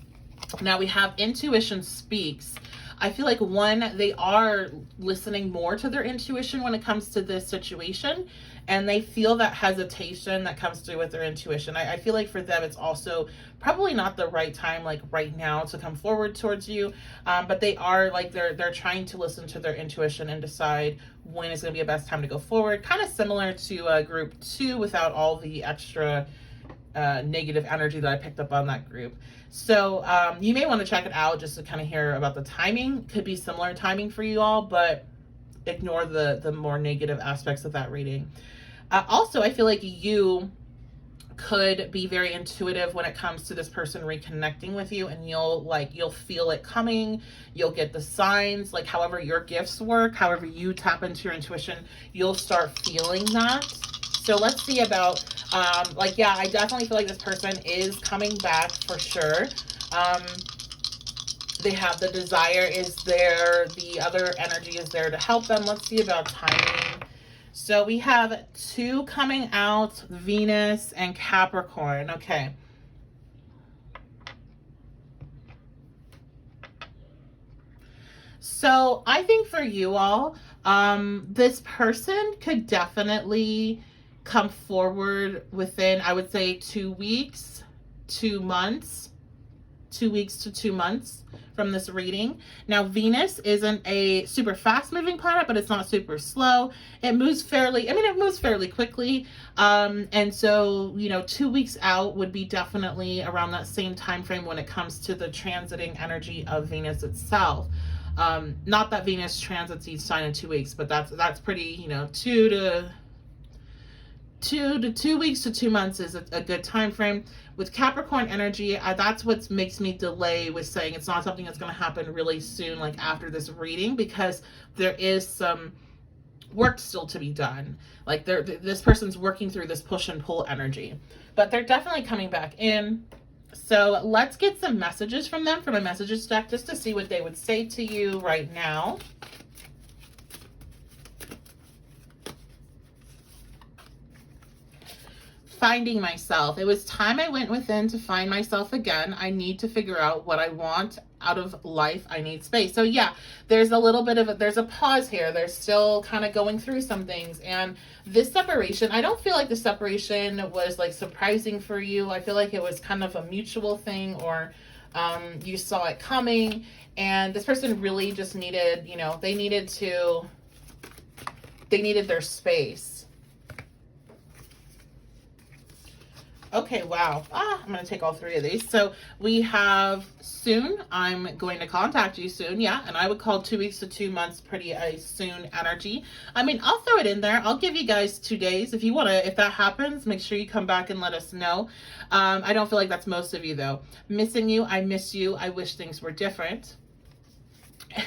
Now we have intuition speaks. I feel like, one, they are listening more to their intuition when it comes to this situation, and they feel that hesitation that comes through with their intuition. I feel like for them, it's also probably not the right time, like right now, to come forward towards you, but they are like, they're trying to listen to their intuition and decide when is going to be the best time to go forward. Kind of similar to group 2 without all the extra negative energy that I picked up on that group. So you may want to check it out just to kind of hear about the timing. Could be similar timing for you all, but ignore the more negative aspects of that reading. Also, I feel like you could be very intuitive when it comes to this person reconnecting with you, and you'll feel it coming. You'll get the signs, like however your gifts work, however you tap into your intuition, you'll start feeling that. So let's see about, yeah, I definitely feel like this person is coming back for sure. They have the desire is there. The other energy is there to help them. Let's see about timing. So we have 2 coming out, Venus and Capricorn. Okay. So I think for you all, this person could definitely come forward within, I would say, 2 weeks, 2 months, 2 weeks to 2 months from this reading. Now, Venus isn't a super fast moving planet, but it's not super slow. It moves fairly, it moves fairly quickly. And so, 2 weeks out would be definitely around that same time frame when it comes to the transiting energy of Venus itself. Not that Venus transits each sign in 2 weeks, but that's pretty, 2 weeks to 2 months is a good time frame. With Capricorn energy, that's what makes me delay with saying it's not something that's going to happen really soon, like after this reading, because there is some work still to be done. Like this person's working through this push and pull energy, but they're definitely coming back in. So let's get some messages from them, from a messages deck, just to see what they would say to you right now. Finding myself. It was time I went within to find myself again. I need to figure out what I want out of life. I need space. So yeah, there's a little bit of there's a pause here. They're still kind of going through some things. And this separation, I don't feel like the separation was like surprising for you. I feel like it was kind of a mutual thing, or you saw it coming, and this person really just needed, they needed their space. Okay, wow. I'm going to take all 3 of these. So we have soon. I'm going to contact you soon. Yeah, and I would call 2 weeks to 2 months pretty a soon energy. I'll throw it in there. I'll give you guys 2 days. If you want to, if that happens, make sure you come back and let us know. I don't feel like that's most of you, though. Missing you. I miss you. I wish things were different.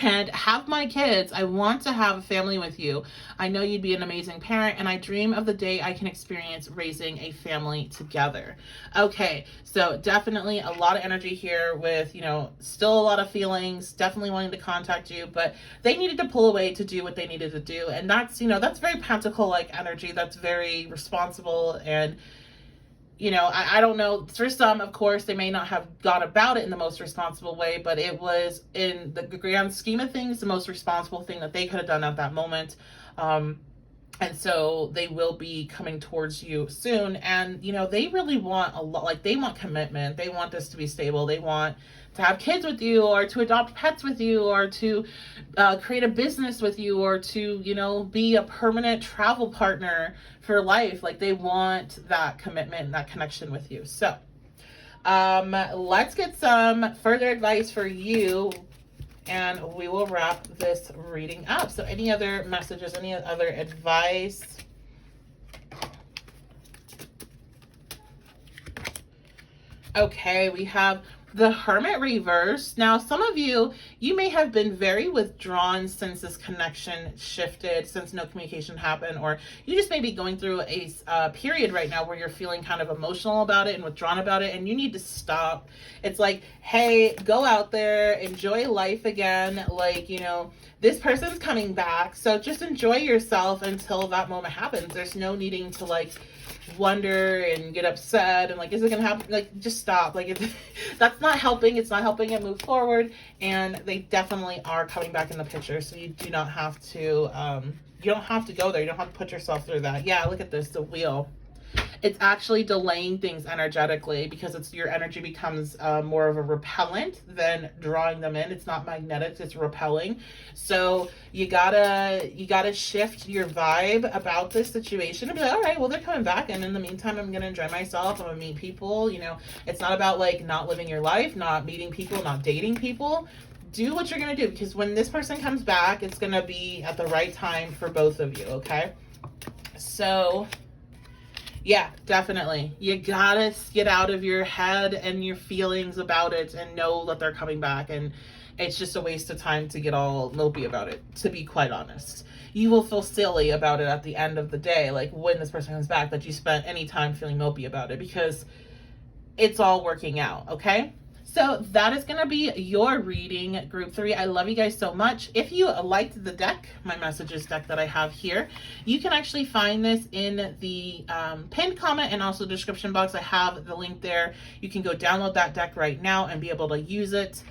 And have my kids. I want to have a family with you. I know you'd be an amazing parent, and I dream of the day I can experience raising a family together. Okay, so definitely a lot of energy here with, still a lot of feelings, definitely wanting to contact you, but they needed to pull away to do what they needed to do. And that's, that's very Pentacle-like energy. That's very responsible. And I don't know, for some, of course, they may not have gone about it in the most responsible way, but it was, in the grand scheme of things, the most responsible thing that they could have done at that moment. And so they will be coming towards you soon. And, they really want a lot, like they want commitment. They want this to be stable. They want to have kids with you, or to adopt pets with you, or to create a business with you, or to, be a permanent travel partner for life. Like they want that commitment and that connection with you. So let's get some further advice for you, and we will wrap this reading up. So any other messages, any other advice? Okay, we have The Hermit reverse. Now, some of you may have been very withdrawn since this connection shifted, since no communication happened, or you just may be going through a period right now where you're feeling kind of emotional about it and withdrawn about it, and you need to stop. It's like, hey, go out there, enjoy life again. Like, you know, this person's coming back, so just enjoy yourself until that moment happens. There's no needing to like wonder and get upset and like, is it gonna happen? Like, just stop. Like, that's not helping. It's not helping it move forward. And they definitely are coming back in the picture, so you do not have to you don't have to go there. You don't have to put yourself through that. Yeah, look at this, the wheel. It's actually delaying things energetically, because it's your energy becomes more of a repellent than drawing them in. It's not magnetic, it's repelling. So you gotta shift your vibe about this situation and be like, all right, well, they're coming back, and in the meantime, I'm gonna enjoy myself. I'm gonna meet people. You know, it's not about like not living your life, not meeting people, not dating people. Do what you're gonna do, because when this person comes back, it's gonna be at the right time for both of you. Okay, so yeah, definitely. You gotta get out of your head and your feelings about it and know that they're coming back. And it's just a waste of time to get all mopey about it, to be quite honest. You will feel silly about it at the end of the day, like when this person comes back, that you spent any time feeling mopey about it, because it's all working out, okay? So that is going to be your reading, group 3. I love you guys so much. If you liked the deck, my messages deck that I have here, you can actually find this in the pinned comment and also the description box. I have the link there. You can go download that deck right now and be able to use it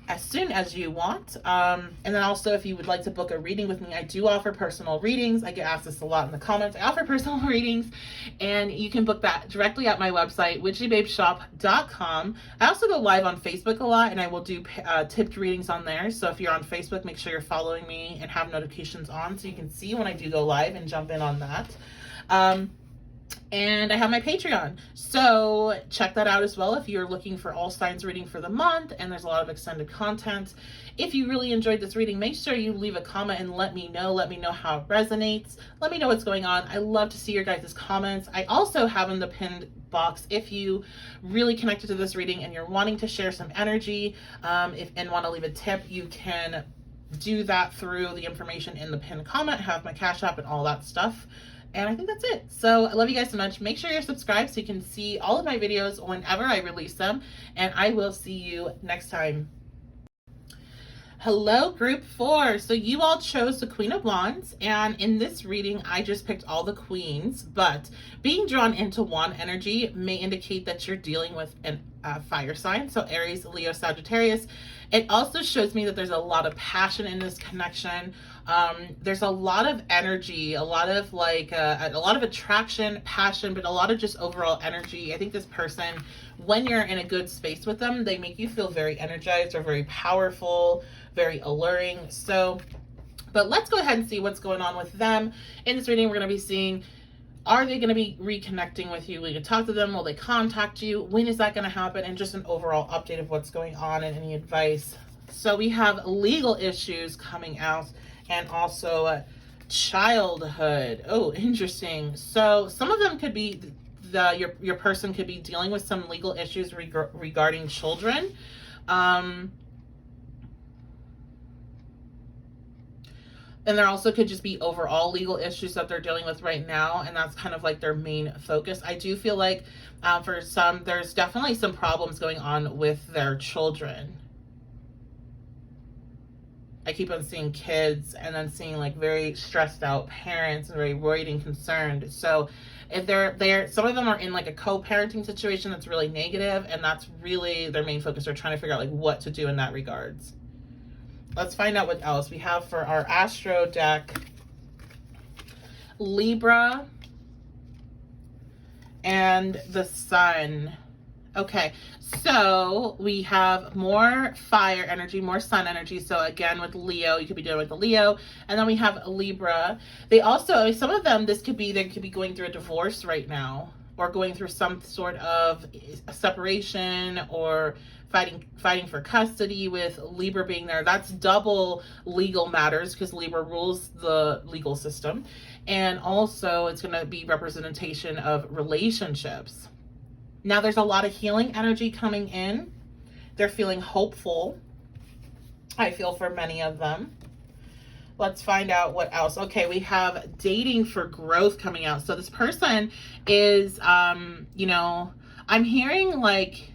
as soon as you want. And then also, if you would like to book a reading with me, I do offer personal readings. I get asked this a lot in the comments. I offer personal readings, and you can book that directly at my website, witchybabeshop.com. I also go live on Facebook a lot, and I will do tipped readings on there. So if you're on Facebook, make sure you're following me and have notifications on so you can see when I do go live and jump in on that. And I have my Patreon, so check that out as well if you're looking for all signs reading for the month, and there's a lot of extended content. If you really enjoyed this reading, make sure you leave a comment and let me know how it resonates. Let me know what's going on. I love to see your guys' comments. I also have in the pinned box, if you really connected to this reading and you're wanting to share some energy and want to leave a tip, you can do that through the information in the pinned comment. I have my Cashapp and all that stuff. And I think that's it. So I love you guys so much. Make sure you're subscribed so you can see all of my videos whenever I release them. And I will see you next time. Hello, group 4. So you all chose the Queen of Wands, and in this reading, I just picked all the queens, but being drawn into wand energy may indicate that you're dealing with a fire sign, so Aries, Leo, Sagittarius. It also shows me that there's a lot of passion in this connection. There's a lot of energy, a lot of like a lot of attraction, passion, but a lot of just overall energy. I think this person, when you're in a good space with them, they make you feel very energized or very powerful, very alluring. So, but let's go ahead and see what's going on with them. In this reading, we're going to be seeing, are they going to be reconnecting with you? Will you talk to them? Will they contact you? When is that going to happen? And just an overall update of what's going on and any advice. So we have legal issues coming out, and also childhood. Oh, interesting. So some of them could be your person could be dealing with some legal issues regarding children. And there also could just be overall legal issues that they're dealing with right now, and that's kind of like their main focus. I do feel like for some, there's definitely some problems going on with their children. I keep on seeing kids and then seeing like very stressed out parents and very worried and concerned. So if they're some of them are in like a co-parenting situation that's really negative, and that's really their main focus. They're trying to figure out like what to do in that regards. Let's find out what else we have for our Astro deck. Libra and the Sun. Okay, so we have more fire energy, more sun energy. So again, with Leo, you could be dealing with the Leo. And then we have Libra. They also, some of them, they could be going through a divorce right now, or going through some sort of separation, or fighting for custody, with Libra being there. That's double legal matters, because Libra rules the legal system. And also it's going to be representation of relationships. Now there's a lot of healing energy coming in, They're feeling hopeful, I feel, for many of them. Let's find out what else. Okay, we have dating for growth coming out. So this person is, you know, I'm hearing like,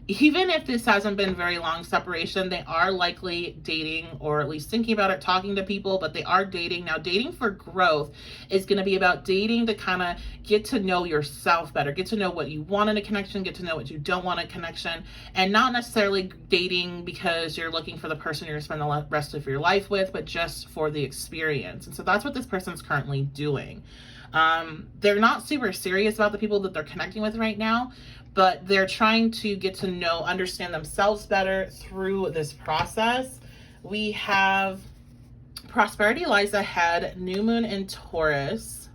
even if this hasn't been very long separation, they are likely dating, or at least thinking about it, talking to people, but they are dating. Now, dating for growth is going to be about dating to kind of get to know yourself better, get to know what you want in a connection, get to know what you don't want in a connection, and not necessarily dating because you're looking for the person you're going to spend the rest of your life with, but just for the experience. And so that's what this person's currently doing. They're not super serious about the people that they're connecting with right now, but they're trying to get to know, understand themselves better through this process. We have prosperity lies ahead, new moon in Taurus.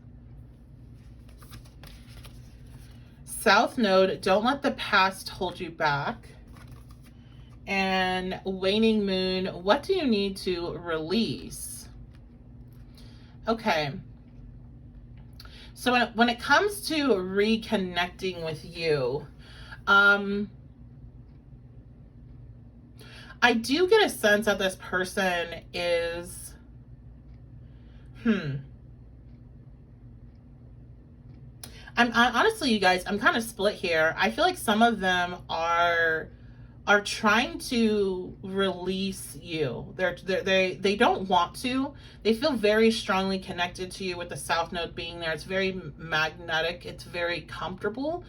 South node, don't let the past hold you back. And waning moon, what do you need to release? Okay. So when it comes to reconnecting with you, I do get a sense that this person is, honestly, you guys, I'm kind of split here. I feel like some of them are trying to release you. They don't want to. They feel very strongly connected to you with the South Node being there. It's very magnetic. It's very comfortable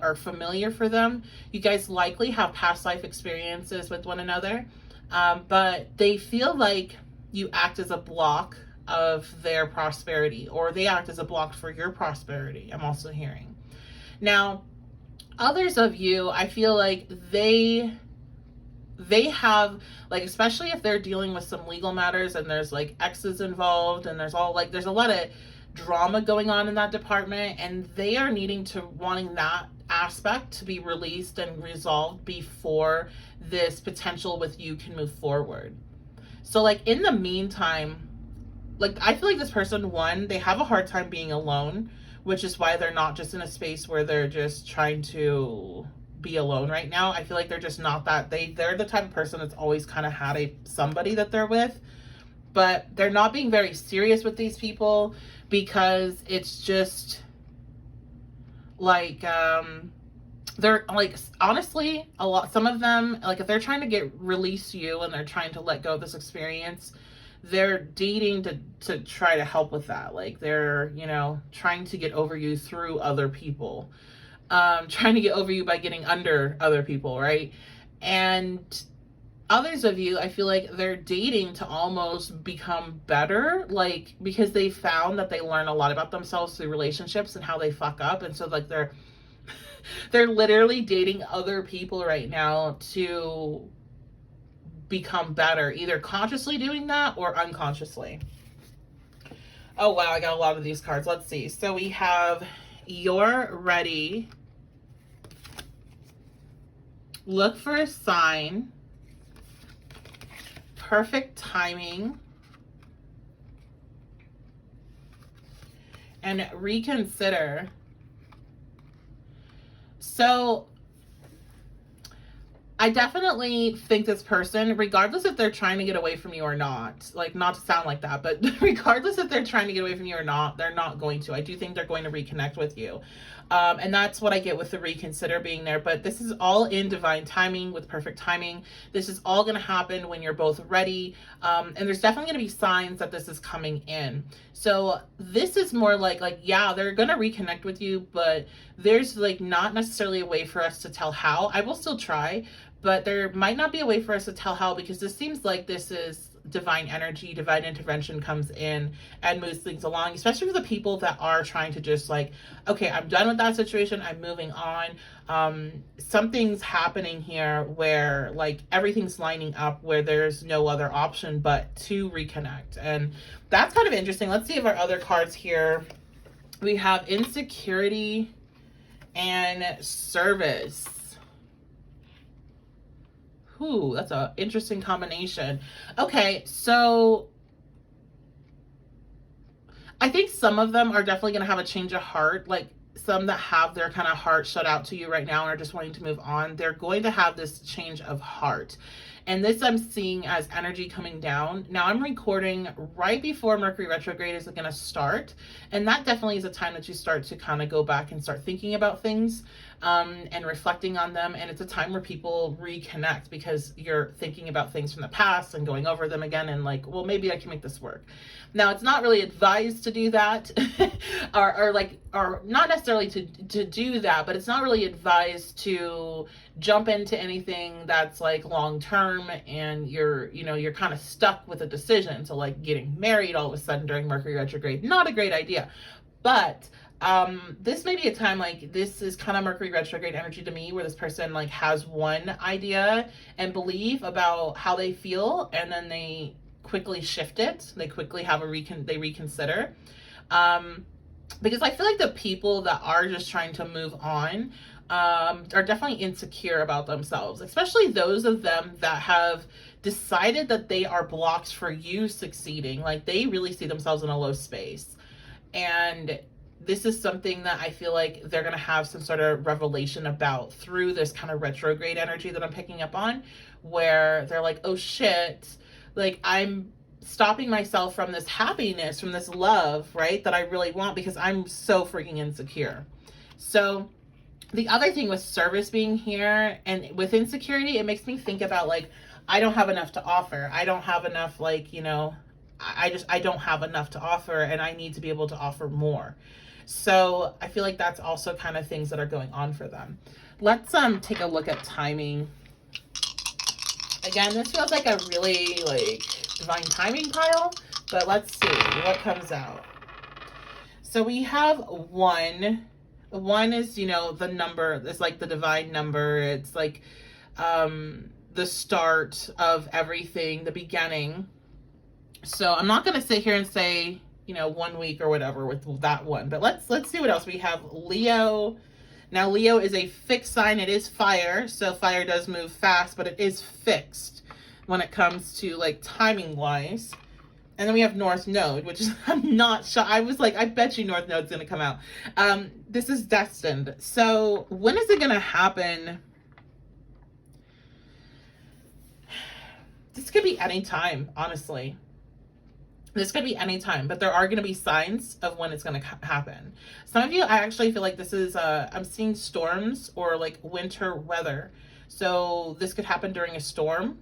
or familiar for them. You guys likely have past life experiences with one another, but they feel like you act as a block of their prosperity, or they act as a block for your prosperity. I'm also hearing. Now, others of you, I feel like they have, like, especially if they're dealing with some legal matters and there's like exes involved and there's a lot of drama going on in that department, and they are wanting that aspect to be released and resolved before this potential with you can move forward. So like in the meantime, like I feel like this person, one, they have a hard time being alone, which is why they're not just in a space where they're just trying to be alone right now. I feel like they're just not that. They're the type of person that's always kind of had somebody that they're with, but they're not being very serious with these people because it's just like, they're like, honestly, some of them, like if they're trying to release you and they're trying to let go of this experience, they're dating to try to help with that. Like they're, you know, trying to get over you through other people, trying to get over you by getting under other people, right? And others of you, I feel like they're dating to almost become better, like because they found that they learn a lot about themselves through relationships and how they fuck up. And so like they're literally dating other people right now to become better, either consciously doing that or unconsciously. Oh wow, I got a lot of these cards. Let's see. So we have you're ready, look for a sign, perfect timing, and reconsider. So I definitely think this person, regardless if they're trying to get away from you or not, like not to sound like that, but regardless if they're trying to get away from you or not, they're not going to. I do think they're going to reconnect with you. And that's what I get with the reconsider being there. But this is all in divine timing, with perfect timing. This is all going to happen when you're both ready. And there's definitely going to be signs that this is coming in. So this is more like, yeah, they're going to reconnect with you, but there's like not necessarily a way for us to tell how. I will still try, but there might not be a way for us to tell how, because this seems like this is divine energy, divine intervention comes in and moves things along, especially for the people that are trying to just like, okay, I'm done with that situation, I'm moving on. Something's happening here where like everything's lining up where there's no other option but to reconnect. And that's kind of interesting. Let's see if our other cards here. We have insecurity and service. Ooh, that's an interesting combination. Okay, so I think some of them are definitely going to have a change of heart. Like some that have their kind of heart shut out to you right now and are just wanting to move on, they're going to have this change of heart. And this I'm seeing as energy coming down. Now I'm recording right before Mercury retrograde is going to start. And that definitely is a time that you start to kind of go back and start thinking about things and reflecting on them. And it's a time where people reconnect because you're thinking about things from the past and going over them again and like, well, maybe I can make this work. Now it's not really advised to do that or not necessarily to do that, but it's not really advised to jump into anything that's like long term and you're kind of stuck with a decision. So like getting married all of a sudden during Mercury retrograde, not a great idea. But this may be a time, like this is kind of Mercury retrograde energy to me, where this person like has one idea and belief about how they feel, and then they quickly shift it. They quickly have they reconsider. Because I feel like the people that are just trying to move on are definitely insecure about themselves, especially those of them that have decided that they are blocked for you succeeding. Like they really see themselves in a low space. And this is something that I feel like they're going to have some sort of revelation about through this kind of retrograde energy that I'm picking up on, where they're like, oh shit, like I'm stopping myself from this happiness, from this love, right, that I really want because I'm so freaking insecure. So the other thing with service being here and with insecurity, it makes me think about like, I don't have enough to offer. I don't have enough, like, I don't have enough to offer and I need to be able to offer more. So I feel like that's also kind of things that are going on for them. Let's take a look at timing. Again, this feels like a really like divine timing pile, but let's see what comes out. So we have 1. 1 is, the number. It's like the divine number. It's like the start of everything, the beginning. So I'm not going to sit here and say, 1 week or whatever with that one, but let's see what else we have. Leo. Now Leo is a fixed sign. It is fire, so fire does move fast, but it is fixed when it comes to like timing wise. And then we have North Node, which is, I'm not sure. I was like, I bet you North Node's going to come out. This is destined. So when is it going to happen? This could be any time, honestly. This could be any time, but there are going to be signs of when it's going to happen. Some of you, I actually feel like this is, I'm seeing storms or like winter weather. So this could happen during a storm.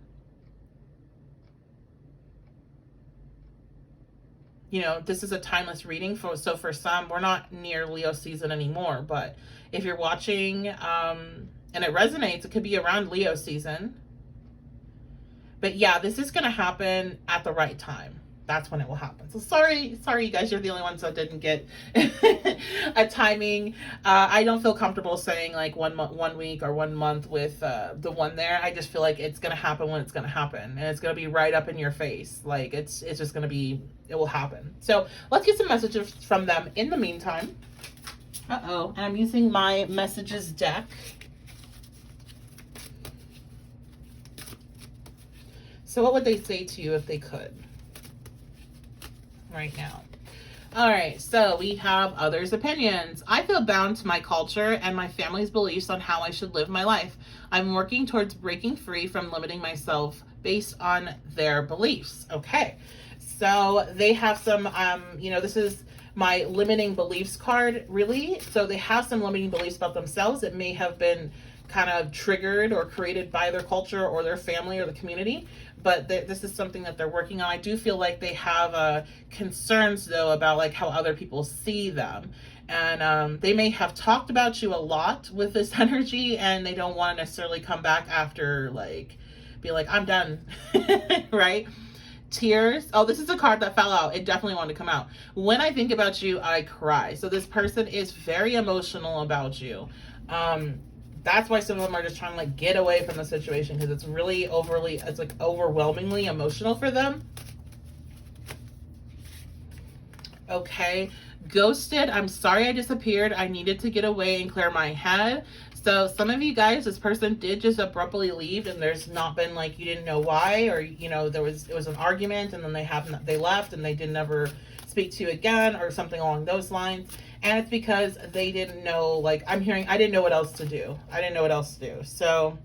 This is a timeless reading. So for some, we're not near Leo season anymore, but if you're watching and it resonates, it could be around Leo season. But yeah, this is going to happen at the right time. That's when it will happen. So sorry, you guys, you're the only ones that didn't get a timing. I don't feel comfortable saying like 1 week or 1 month with the one there. I just feel like it's going to happen when it's going to happen. And it's going to be right up in your face. Like it's just going to be, it will happen. So let's get some messages from them in the meantime. And I'm using my messages deck. So what would they say to you if they could? Right now. All right, so we have others' opinions. I feel bound to my culture and my family's beliefs on how I should live my life. I'm working towards breaking free from limiting myself based on their beliefs. Okay, so they have some, this is my limiting beliefs card, really. So they have some limiting beliefs about themselves. It may have been kind of triggered or created by their culture or their family or the community, but this is something that they're working on. I do feel like they have concerns though about like how other people see them, and they may have talked about you a lot with this energy, and they don't want to necessarily come back after like be like, I'm done. Right? Tears. Oh, this is a card that fell out. It definitely wanted to come out. When I think about you, I cry. So this person is very emotional about you. That's why some of them are just trying to like get away from the situation, because it's really it's like overwhelmingly emotional for them. Okay. Ghosted. I'm sorry I disappeared. I needed to get away and clear my head. So some of you guys, this person did just abruptly leave, and there's not been like, you didn't know why, or it was an argument, and then they left and they didn't ever speak to you again or something along those lines. And it's because they didn't know, like, I'm hearing, I didn't know what else to do. I didn't know what else to do. So,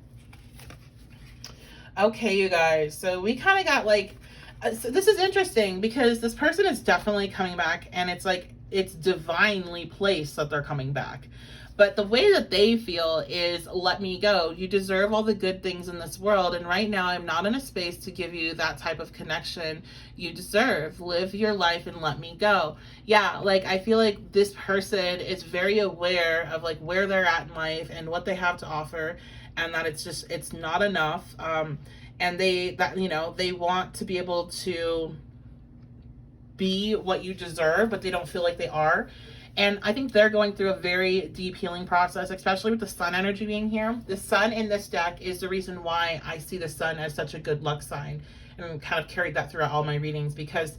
okay, you guys. So we kind of got like, so this is interesting because this person is definitely coming back, and it's like, it's divinely placed that they're coming back. But the way that they feel is, let me go. You deserve all the good things in this world. And right now, I'm not in a space to give you that type of connection you deserve. Live your life and let me go. Yeah, like, I feel like this person is very aware of like where they're at in life and what they have to offer, and that it's just, it's not enough. And they want to be able to be what you deserve, but they don't feel like they are. And I think they're going through a very deep healing process, especially with the sun energy being here. The sun in this deck is the reason why I see the sun as such a good luck sign, and kind of carried that throughout all my readings, because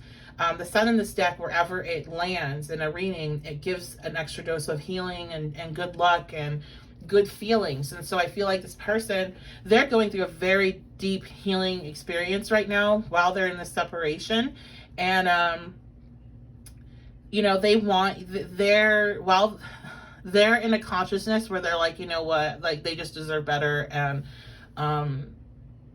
the sun in this deck, wherever it lands in a reading, it gives an extra dose of healing and good luck and good feelings. And so I feel like this person, they're going through a very deep healing experience right now while they're in this separation. And they want, while they're in a consciousness where they're like, you know what, like, they just deserve better, and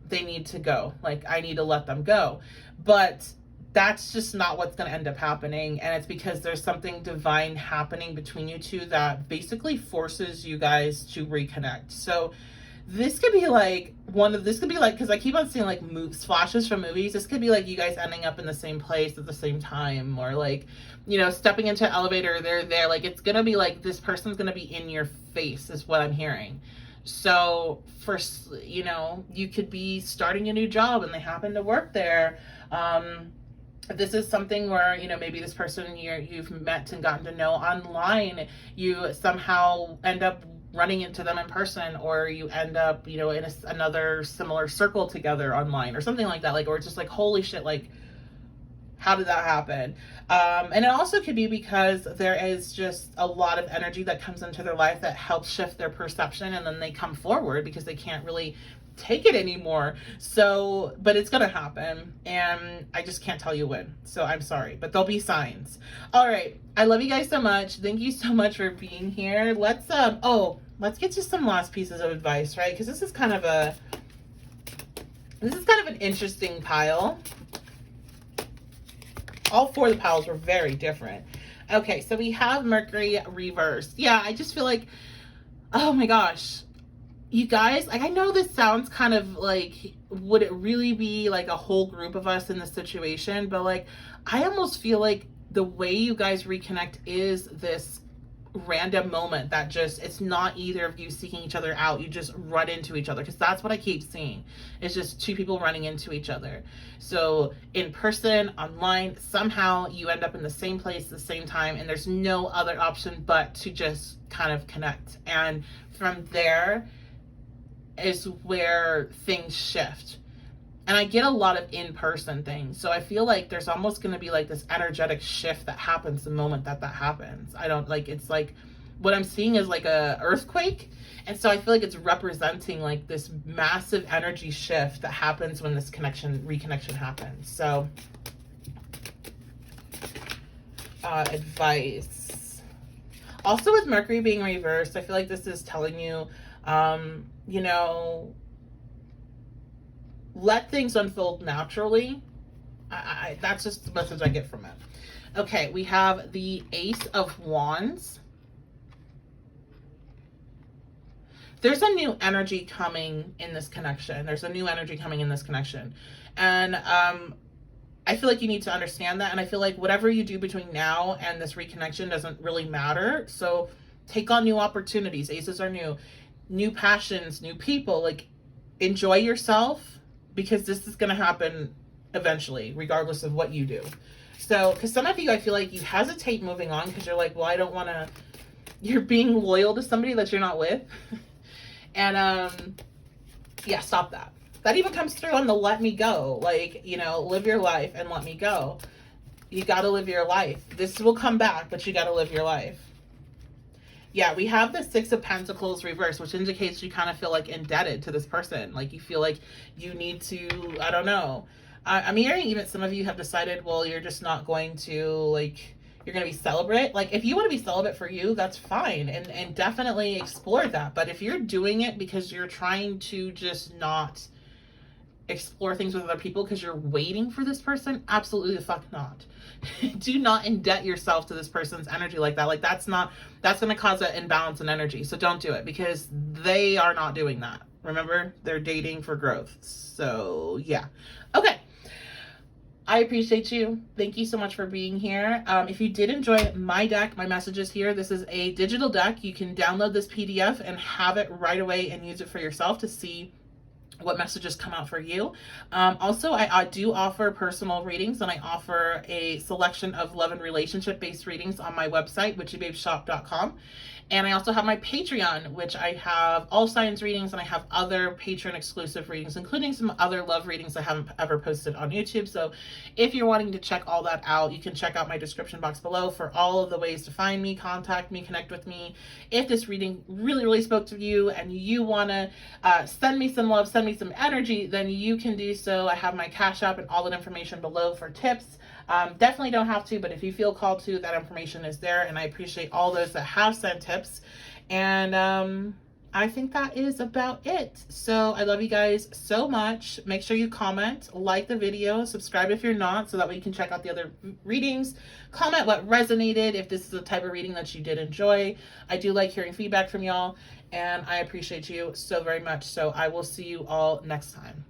they need to go. Like, I need to let them go. But that's just not what's going to end up happening. And it's because there's something divine happening between you two that basically forces you guys to reconnect. So this could be like because I keep on seeing like flashes from movies. This could be like you guys ending up in the same place at the same time, or like, stepping into an elevator, they're there. Like, it's gonna be like this person's gonna be in your face, is what I'm hearing. So first, you could be starting a new job and they happen to work there. This is something where, maybe this person you've met and gotten to know online, you somehow end up running into them in person, or you end up, in another similar circle together online, or something like that. Like, or it's just like, holy shit, like, how did that happen? And it also could be because there is just a lot of energy that comes into their life that helps shift their perception, and then they come forward because they can't really take it anymore. So, but it's gonna happen, and I just can't tell you when. So I'm sorry, but there'll be signs. All right, I love you guys so much. Thank you so much for being here. Let's get to some last pieces of advice, right? Because this is kind of an interesting pile. All four of the piles were very different. Okay, so we have Mercury reversed. Yeah, I just feel like, oh my gosh, you guys, like, I know this sounds kind of like, would it really be like a whole group of us in this situation? But like, I almost feel like the way you guys reconnect is this random moment that just, it's not either of you seeking each other out. You just run into each other, because that's what I keep seeing. It's just two people running into each other. So in person, online, somehow you end up in the same place at the same time, and there's no other option but to just kind of connect. And from there is where things shift. And I get a lot of in-person things. So I feel like there's almost going to be like this energetic shift that happens the moment that happens. I don't like, it's like, what I'm seeing is like a earthquake. And so I feel like it's representing like this massive energy shift that happens when this reconnection happens. So advice. Also with Mercury being reversed, I feel like this is telling you, let things unfold naturally. That's just the message I get from it. Okay, we have the Ace of Wands. There's a new energy coming in this connection. And I feel like you need to understand that. And I feel like whatever you do between now and this reconnection doesn't really matter. So take on new opportunities. Aces are new passions, new people. Like, enjoy yourself, because this is going to happen eventually, regardless of what you do. So, because some of you, I feel like you hesitate moving on because you're like, well, I don't want to, you're being loyal to somebody that you're not with. And, yeah, stop that. That even comes through on the let me go. Like, live your life and let me go. You got to live your life. This will come back, but you got to live your life. Yeah, we have the Six of Pentacles reversed, which indicates you kind of feel like indebted to this person. Like, you feel like you need to, I don't know. I'm hearing even some of you have decided, well, you're just not going to, like, you're going to be celibate. Like, if you want to be celibate for you, that's fine. And definitely explore that. But if you're doing it because you're trying to just not explore things with other people because you're waiting for this person, absolutely the fuck not. Do not indebt yourself to this person's energy like that. Like, that's going to cause an imbalance in energy. So don't do it, because they are not doing that. Remember, they're dating for growth. So yeah. Okay. I appreciate you. Thank you so much for being here. If you did enjoy my deck, my messages here, this is a digital deck. You can download this PDF and have it right away and use it for yourself to see what messages come out for you. Also, I do offer personal readings, and I offer a selection of love and relationship based readings on my website, witchybabeshop.com. And I also have my Patreon, which I have all signs readings, and I have other patron exclusive readings, including some other love readings I haven't ever posted on YouTube. So if you're wanting to check all that out, you can check out my description box below for all of the ways to find me, contact me, connect with me. If this reading really, really spoke to you and you want to send me some love, send me some energy, then you can do so. I have my Cashapp and all that information below for tips. Definitely don't have to, but if you feel called to, that information is there, and I appreciate all those that have sent tips. And I think that is about it. So I love you guys so much. Make sure you comment, like the video, subscribe if you're not, so that we can check out the other readings. Comment what resonated, if this is the type of reading that you did enjoy. I do like hearing feedback from y'all, and I appreciate you so very much. So I will see you all next time.